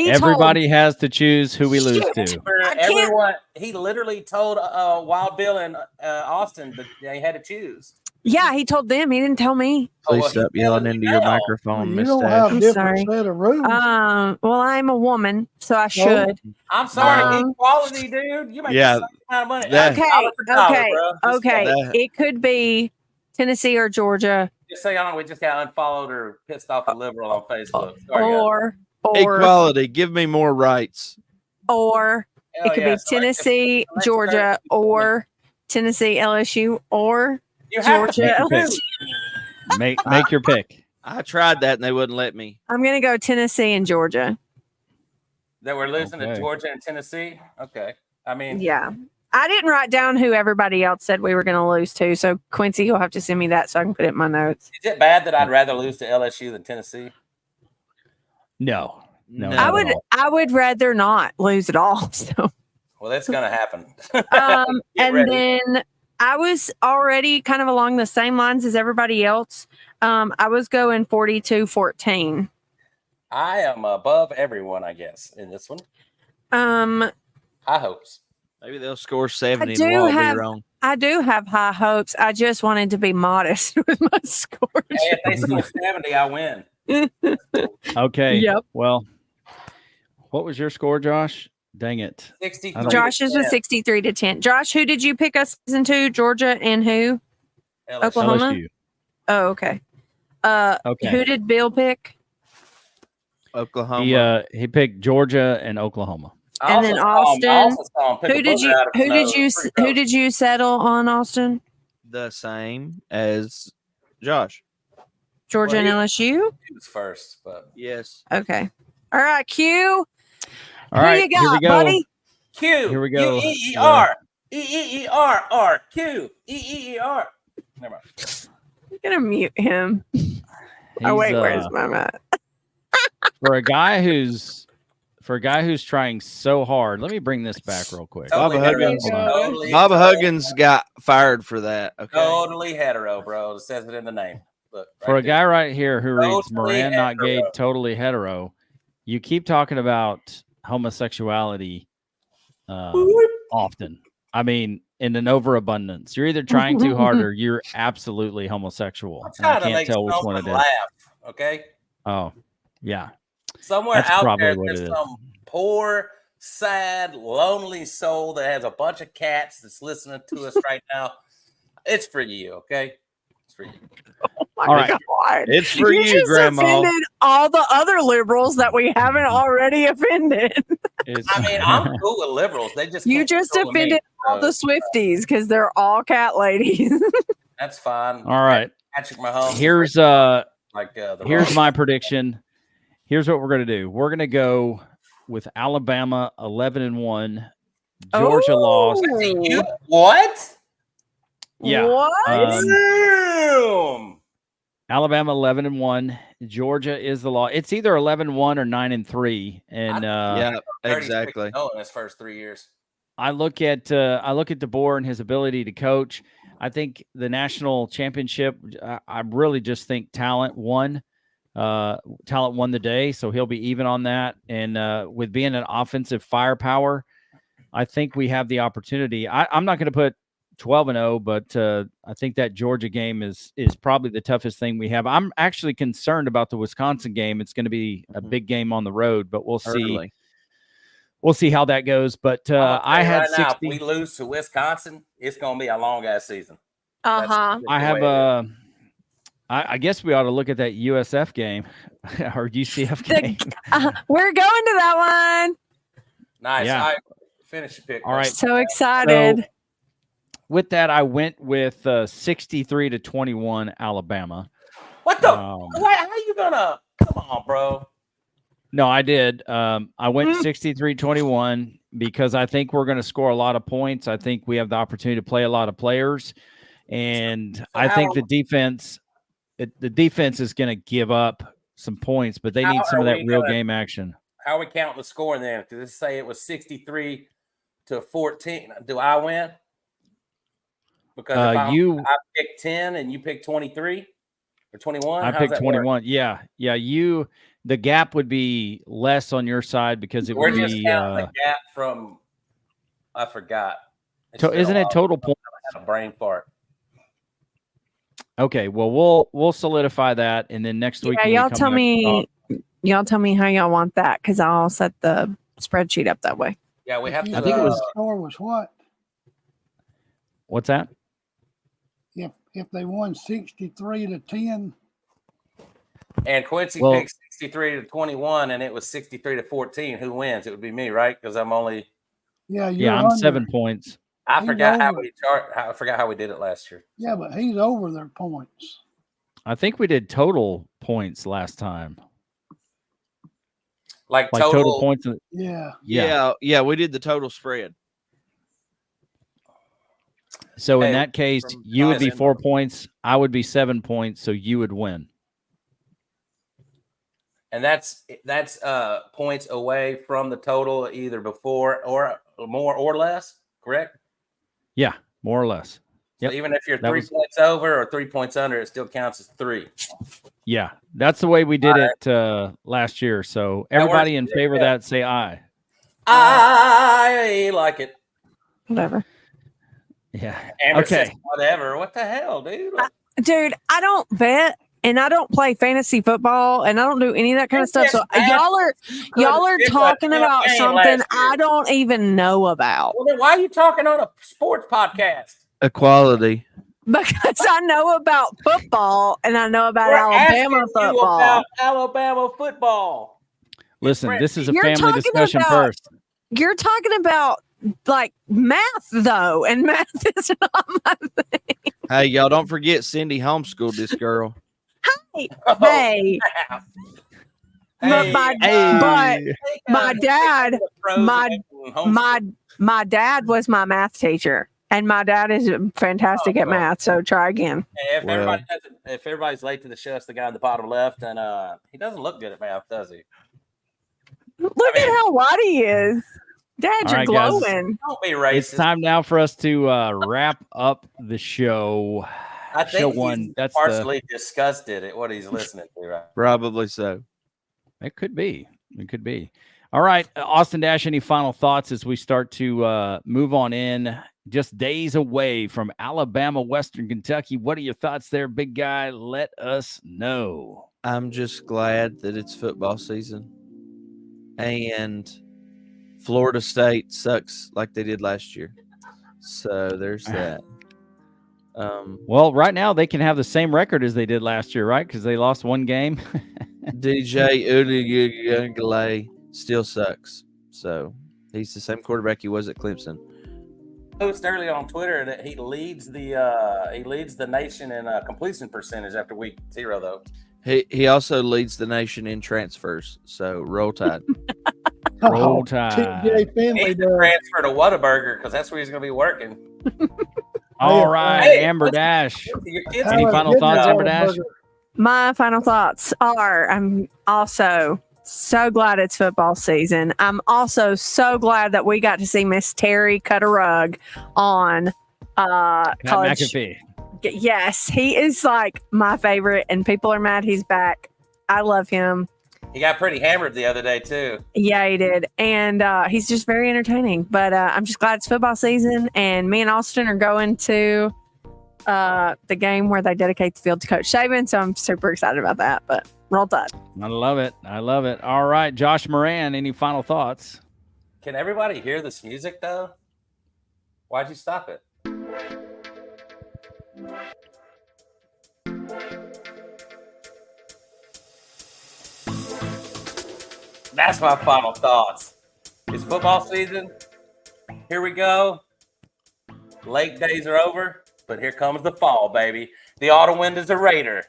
[SPEAKER 5] He
[SPEAKER 3] Everybody has to choose who we lose
[SPEAKER 5] Shit.
[SPEAKER 3] to.
[SPEAKER 5] I can't-
[SPEAKER 2] Everyone, he literally told Wild Bill and Austin that they had to choose.
[SPEAKER 5] Yeah, he told them. He didn't tell me.
[SPEAKER 6] Please
[SPEAKER 2] well,
[SPEAKER 6] stop
[SPEAKER 2] he's
[SPEAKER 6] yelling
[SPEAKER 2] telling
[SPEAKER 6] into
[SPEAKER 2] you
[SPEAKER 6] your
[SPEAKER 2] now.
[SPEAKER 6] microphone,
[SPEAKER 1] You
[SPEAKER 6] Miss
[SPEAKER 1] don't
[SPEAKER 6] Dash.
[SPEAKER 1] have
[SPEAKER 5] I'm
[SPEAKER 1] different
[SPEAKER 5] sorry.
[SPEAKER 1] set of rules.
[SPEAKER 5] Well, I'm a woman, so I should.
[SPEAKER 2] I'm sorry,
[SPEAKER 5] Um,
[SPEAKER 2] equality, dude. You make
[SPEAKER 6] Yeah,
[SPEAKER 2] the same amount of money.
[SPEAKER 6] that-
[SPEAKER 2] Dollar for dollar,
[SPEAKER 5] Okay.
[SPEAKER 2] bro. Just
[SPEAKER 5] Okay.
[SPEAKER 6] that-
[SPEAKER 5] It could be Tennessee or Georgia,
[SPEAKER 2] Just say, we just got unfollowed or pissed off a liberal on Facebook. Sorry, guys.
[SPEAKER 5] or
[SPEAKER 6] Equality. Give me more rights.
[SPEAKER 5] or
[SPEAKER 2] Hell
[SPEAKER 5] it could
[SPEAKER 2] yeah.
[SPEAKER 5] be Tennessee,
[SPEAKER 2] select
[SPEAKER 5] Georgia,
[SPEAKER 2] your-
[SPEAKER 5] or Tennessee, LSU, or
[SPEAKER 2] You have to
[SPEAKER 5] Georgia,
[SPEAKER 3] Make your pick.
[SPEAKER 5] LSU.
[SPEAKER 3] Make your pick.
[SPEAKER 6] I tried that and they wouldn't let me.
[SPEAKER 5] I'm gonna go Tennessee and Georgia.
[SPEAKER 2] that we're losing to
[SPEAKER 3] Okay.
[SPEAKER 2] Georgia and Tennessee. Okay. I mean,
[SPEAKER 5] Yeah. I didn't write down who everybody else said we were going to lose to. So, Quincy, you'll have to send me that so I can put it in my notes.
[SPEAKER 2] is it bad that I'd rather lose to LSU than Tennessee?
[SPEAKER 3] No. No.
[SPEAKER 6] No.
[SPEAKER 3] not
[SPEAKER 5] I
[SPEAKER 3] at all.
[SPEAKER 5] would rather not lose at all. So,
[SPEAKER 2] Well, that's gonna happen. Get
[SPEAKER 5] and
[SPEAKER 2] ready.
[SPEAKER 5] then I was already kind of along the same lines as everybody else. I was going 42-14.
[SPEAKER 2] I am above everyone, I guess, in this one. High hopes.
[SPEAKER 6] Maybe they'll score 70
[SPEAKER 5] do
[SPEAKER 6] and we'll all
[SPEAKER 5] have-
[SPEAKER 6] be wrong.
[SPEAKER 5] I do have high hopes. I just wanted to be modest with my score.
[SPEAKER 2] Hey, if they score 70, I win.
[SPEAKER 3] Okay.
[SPEAKER 5] Yep.
[SPEAKER 3] Well, what was your score, Josh? Dang it.
[SPEAKER 2] 63.
[SPEAKER 3] I don't-
[SPEAKER 5] Josh's was 63-10. Josh, who did you pick us into? Georgia and who?
[SPEAKER 2] LSU.
[SPEAKER 5] Oklahoma?
[SPEAKER 3] LSU.
[SPEAKER 5] Oh, okay.
[SPEAKER 3] Okay.
[SPEAKER 5] Who did Bill pick?
[SPEAKER 6] Oklahoma.
[SPEAKER 3] He picked Georgia and Oklahoma.
[SPEAKER 2] I
[SPEAKER 5] And then
[SPEAKER 2] also saw him pick
[SPEAKER 5] Who
[SPEAKER 2] a
[SPEAKER 5] did
[SPEAKER 2] booger
[SPEAKER 5] you
[SPEAKER 2] out of his nose. Pretty
[SPEAKER 5] who
[SPEAKER 2] dope.
[SPEAKER 5] did you settle on, Austin?
[SPEAKER 6] The same as Josh.
[SPEAKER 5] Georgia
[SPEAKER 2] Well,
[SPEAKER 5] and LSU?
[SPEAKER 2] He was first, but
[SPEAKER 6] Yes.
[SPEAKER 5] Okay. All right, Q.
[SPEAKER 3] All
[SPEAKER 5] Who
[SPEAKER 3] right.
[SPEAKER 5] you got,
[SPEAKER 3] here we go.
[SPEAKER 5] buddy?
[SPEAKER 2] Q.
[SPEAKER 3] Here we go.
[SPEAKER 2] U-E-E-R. E-E-E-R-R. Q. E-E-E-R. Never mind.
[SPEAKER 5] I'm gonna mute him. Oh wait,
[SPEAKER 3] He's,
[SPEAKER 5] where's my mat?
[SPEAKER 3] for a guy who's trying so hard. Let me bring this back real quick.
[SPEAKER 2] Totally
[SPEAKER 6] Baba
[SPEAKER 2] hetero,
[SPEAKER 6] Huggins.
[SPEAKER 2] bro. Totally
[SPEAKER 6] Baba
[SPEAKER 2] hetero.
[SPEAKER 6] Huggins got fired for that. Okay.
[SPEAKER 2] Totally hetero, bro. It says it in the name. Look,
[SPEAKER 3] For a
[SPEAKER 2] right there.
[SPEAKER 3] guy right here who reads
[SPEAKER 2] Totally
[SPEAKER 3] Moran not gay,
[SPEAKER 2] hetero.
[SPEAKER 3] totally hetero, you keep talking about homosexuality often. I mean, in an overabundance. You're either trying too hard or you're absolutely homosexual.
[SPEAKER 2] I'm
[SPEAKER 3] And I
[SPEAKER 2] trying to
[SPEAKER 3] can't
[SPEAKER 2] make
[SPEAKER 3] tell which one
[SPEAKER 2] someone
[SPEAKER 3] it is.
[SPEAKER 2] laugh, okay?
[SPEAKER 3] Oh, yeah.
[SPEAKER 2] Somewhere
[SPEAKER 3] That's
[SPEAKER 2] out
[SPEAKER 3] probably
[SPEAKER 2] there,
[SPEAKER 3] what
[SPEAKER 2] there's
[SPEAKER 3] it is.
[SPEAKER 2] some poor, sad, lonely soul that has a bunch of cats that's listening to us right now. It's for you, okay? It's for you.
[SPEAKER 3] All right.
[SPEAKER 5] God.
[SPEAKER 6] It's for you,
[SPEAKER 5] just
[SPEAKER 6] Grandma.
[SPEAKER 5] offended all the other liberals that we haven't already offended.
[SPEAKER 3] It's-
[SPEAKER 2] I mean, I'm cool with liberals. They just
[SPEAKER 5] You
[SPEAKER 2] can't
[SPEAKER 5] just
[SPEAKER 2] control me,
[SPEAKER 5] offended all the
[SPEAKER 2] so
[SPEAKER 5] Swifties because they're all cat ladies.
[SPEAKER 2] that's fine.
[SPEAKER 3] All right.
[SPEAKER 2] Patrick Mahomes.
[SPEAKER 3] Here's
[SPEAKER 2] like the
[SPEAKER 3] here's
[SPEAKER 2] Rock.
[SPEAKER 3] my prediction. Here's what we're gonna do. We're gonna go with Alabama 11-1. Georgia lost.
[SPEAKER 2] You, what?
[SPEAKER 3] Yeah.
[SPEAKER 5] What?
[SPEAKER 2] Damn.
[SPEAKER 3] Alabama 11-1. Georgia is the law. It's either 11-1 or 9-3. And
[SPEAKER 6] Yeah,
[SPEAKER 2] 36
[SPEAKER 6] exactly.
[SPEAKER 2] Oh, in his first 3 years.
[SPEAKER 3] I look at DeBoer and his ability to coach. I think the national championship. I really just think talent won. Talent won the day, so he'll be even on that. And with being an offensive firepower, I think we have the opportunity. I'm not going to put 12-0, but I think that Georgia game is probably the toughest thing we have. I'm actually concerned about the Wisconsin game. It's going to be a big game on the road, but we'll see.
[SPEAKER 6] Early.
[SPEAKER 3] We'll see how that goes. But I had
[SPEAKER 2] right now,
[SPEAKER 3] 60.
[SPEAKER 2] if we lose to Wisconsin, it's going to be a long ass season.
[SPEAKER 5] Uh-huh.
[SPEAKER 3] I have I guess we ought to look at that USF game or UCF game.
[SPEAKER 5] We're going to that one.
[SPEAKER 2] Nice.
[SPEAKER 3] Yeah.
[SPEAKER 2] All right, finish your pick.
[SPEAKER 3] All right.
[SPEAKER 5] So excited.
[SPEAKER 3] So, with that, I went with 63-21 Alabama.
[SPEAKER 2] What the? How you gonna? Come on, bro.
[SPEAKER 3] No, I did. I went 63-21 because I think we're going to score a lot of points. I think we have the opportunity to play a lot of players, and I think the defense is going to give up some points, but they need some of that real game action.
[SPEAKER 2] How are we counting the score then? Because let's say it was 63-14. Do I win? Because if I pick 10 and you pick 23 or 21,
[SPEAKER 3] I picked 21. Yeah. The gap would be less on your side because it would be
[SPEAKER 2] just counting the gap from. I forgot.
[SPEAKER 3] Isn't it total points?
[SPEAKER 2] I had a brain fart.
[SPEAKER 3] Okay, well we'll solidify that, and then next week.
[SPEAKER 5] Yeah, y'all tell me how y'all want that because I'll set the spreadsheet up that way.
[SPEAKER 2] Yeah, we have to.
[SPEAKER 1] I think it was score was what?
[SPEAKER 3] What's that?
[SPEAKER 1] If they won 63-10.
[SPEAKER 2] And Quincy picked 63-21, and it was 63-14. Who wins? It would be me, right? Because I'm only.
[SPEAKER 1] Yeah,
[SPEAKER 3] I'm under. 7 points.
[SPEAKER 2] I forgot how we did it last year.
[SPEAKER 1] Yeah, but he's over their points.
[SPEAKER 3] I think we did total points last time.
[SPEAKER 2] Like total
[SPEAKER 3] points.
[SPEAKER 6] Yeah. We did the total spread.
[SPEAKER 3] So in that case, you would be 4 points. I would be 7 points. So you would win.
[SPEAKER 2] And that's points away from the total, either before or more or less. Correct?
[SPEAKER 3] Yeah, more or less.
[SPEAKER 2] So even if you're 3 points over or 3 points under, it still counts as 3.
[SPEAKER 3] Yeah, that's the way we did it last year. So everybody in favor of that, say aye.
[SPEAKER 2] I like it.
[SPEAKER 5] Whatever.
[SPEAKER 3] Yeah.
[SPEAKER 2] Amber says whatever. What the hell, dude?
[SPEAKER 5] Dude, I don't bet and I don't play fantasy football and I don't do any of that kind of stuff. So y'all are talking about something I don't even know about.
[SPEAKER 2] Well, then why are you talking on a sports podcast?
[SPEAKER 6] Equality.
[SPEAKER 5] Because I know about football and I know about Alabama football.
[SPEAKER 2] About Alabama football.
[SPEAKER 3] Listen, this is a family discussion first.
[SPEAKER 5] You're talking about like math though, and math is not my thing.
[SPEAKER 6] Hey, y'all don't forget Cindy homeschooled this girl.
[SPEAKER 5] Hey. But my dad was my math teacher. And my dad is fantastic at math, so try again.
[SPEAKER 2] If everybody's late to the show, it's the guy in the bottom left, and he doesn't look good at math, does he?
[SPEAKER 5] Look at how white he is. Dad, you're glowing.
[SPEAKER 2] Guys, don't be racist.
[SPEAKER 3] It's time now for us to wrap up the show.
[SPEAKER 2] I think he's partially disgusted at what he's listening to, right?
[SPEAKER 6] Probably so.
[SPEAKER 3] It could be. All right, Austin Dash, any final thoughts as we start to move on in? Just days away from Alabama, Western Kentucky. What are your thoughts there, big guy? Let us know.
[SPEAKER 6] I'm just glad that it's football season. And Florida State sucks like they did last year. So there's that.
[SPEAKER 3] Well, right now they can have the same record as they did last year, right? Because they lost one game.
[SPEAKER 6] DJ Uiagalelei still sucks. So he's the same quarterback he was at Clemson.
[SPEAKER 2] Posted earlier on Twitter that he leads the nation in completion percentage after week 0, though.
[SPEAKER 6] He also leads the nation in transfers. So roll tide.
[SPEAKER 3] Roll tide.
[SPEAKER 2] He transfer to Whataburger because that's where he's going to be working.
[SPEAKER 3] All right, Amber Dash. Any final thoughts, Amber Dash?
[SPEAKER 5] My final thoughts are: I'm also so glad it's football season. I'm also so glad that we got to see Miss Terry cut a rug on college.
[SPEAKER 3] McAfee.
[SPEAKER 5] Yes, he is like my favorite, and people are mad he's back. I love him.
[SPEAKER 2] He got pretty hammered the other day too.
[SPEAKER 5] Yeah, he did. And he's just very entertaining. But I'm just glad it's football season. And me and Austin are going to the game where they dedicate the field to Coach Saban. So I'm super excited about that. But roll tide.
[SPEAKER 3] I love it. I love it. All right, Josh Moran, any final thoughts?
[SPEAKER 2] Can everybody hear this music though? Why'd you stop it? That's my final thoughts. It's football season. Here we go. Lake days are over, but here comes the fall, baby. The autumn wind is a raider.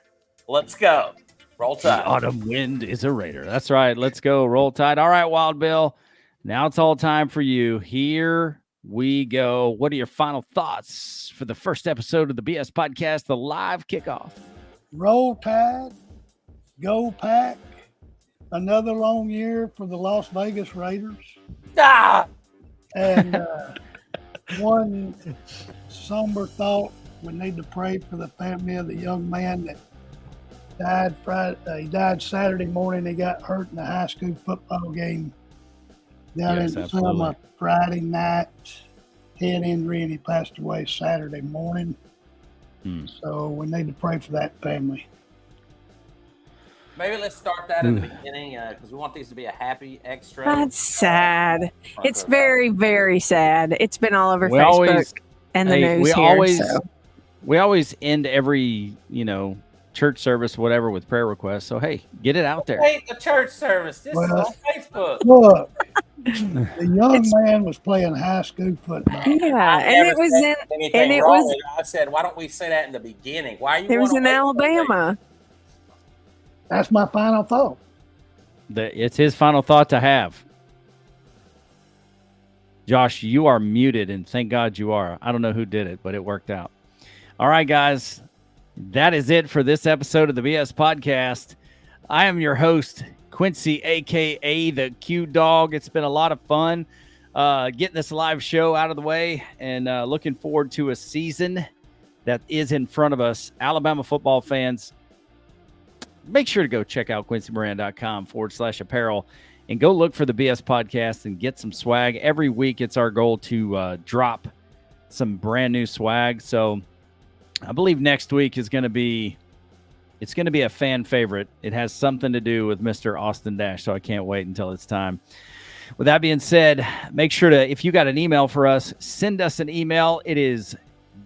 [SPEAKER 2] Let's go. Roll Tide.
[SPEAKER 3] The autumn wind is a raider. That's right. Let's go. Roll Tide. All right, Wild Bill. Now it's all time for you. Here we go. What are your final thoughts for the first episode of the BS Podcast, the live kickoff?
[SPEAKER 1] Roll Tide, go Pack. Another long year for the Las Vegas Raiders.
[SPEAKER 2] Ah!
[SPEAKER 1] And one somber thought, we need to pray for the family of the young man that died Friday. He died Saturday morning. He got hurt in a high school football game down
[SPEAKER 3] Yes,
[SPEAKER 1] in
[SPEAKER 3] absolutely.
[SPEAKER 1] Selma Friday night. Head injury, and he passed away Saturday morning. So we need to pray for that family.
[SPEAKER 2] Maybe let's start that in the beginning because we want these to be a happy extra.
[SPEAKER 5] That's sad. It's very, very sad. It's been all over Facebook
[SPEAKER 3] always-
[SPEAKER 5] and the
[SPEAKER 3] Hey,
[SPEAKER 5] news here.
[SPEAKER 3] we always end every, church service, whatever, with prayer requests. So, hey, get it out there.
[SPEAKER 2] Hate the church service. This is
[SPEAKER 1] Well-
[SPEAKER 2] on Facebook.
[SPEAKER 1] Look, the young man was playing high school football.
[SPEAKER 5] Yeah,
[SPEAKER 2] I
[SPEAKER 5] and
[SPEAKER 2] never
[SPEAKER 5] it was
[SPEAKER 2] said
[SPEAKER 5] in
[SPEAKER 2] anything
[SPEAKER 5] and it
[SPEAKER 2] wrong
[SPEAKER 5] was
[SPEAKER 2] with it. I said, why don't we say that in the beginning? Why are you?
[SPEAKER 5] it was
[SPEAKER 2] wanna
[SPEAKER 5] in
[SPEAKER 2] wait till
[SPEAKER 5] Alabama.
[SPEAKER 1] That's my final thought.
[SPEAKER 3] It's his final thought to have. Josh, you are muted, and thank God you are. I don't know who did it, but it worked out. All right, guys. That is it for this episode of the BS Podcast. I am your host, Quincy, a.k.a. the Q Dog. It's been a lot of fun getting this live show out of the way and looking forward to a season that is in front of us. Alabama football fans, make sure to go check out quincymoran.com/apparel and go look for the BS Podcast and get some swag. Every week, it's our goal to drop some brand new swag. So I believe next week is going to be a fan favorite. It has something to do with Mr. Austin Dash, so I can't wait until it's time. With that being said, make sure to, if you got an email for us, send us an email. It is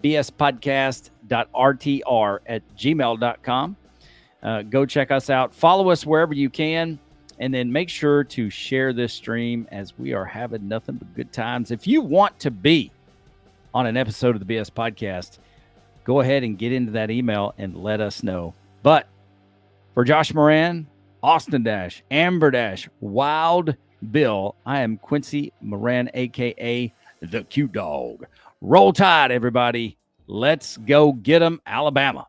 [SPEAKER 3] bspodcast.rtr@gmail.com. Go check us out. Follow us wherever you can. And then make sure to share this stream as we are having nothing but good times. If you want to be on an episode of the BS Podcast, go ahead and get into that email and let us know. But for Josh Moran, Austin Dash, Amber Dash, Wild Bill, I am Quincy Moran, a.k.a. the Q Dog. Roll Tide, everybody. Let's go get 'em, Alabama.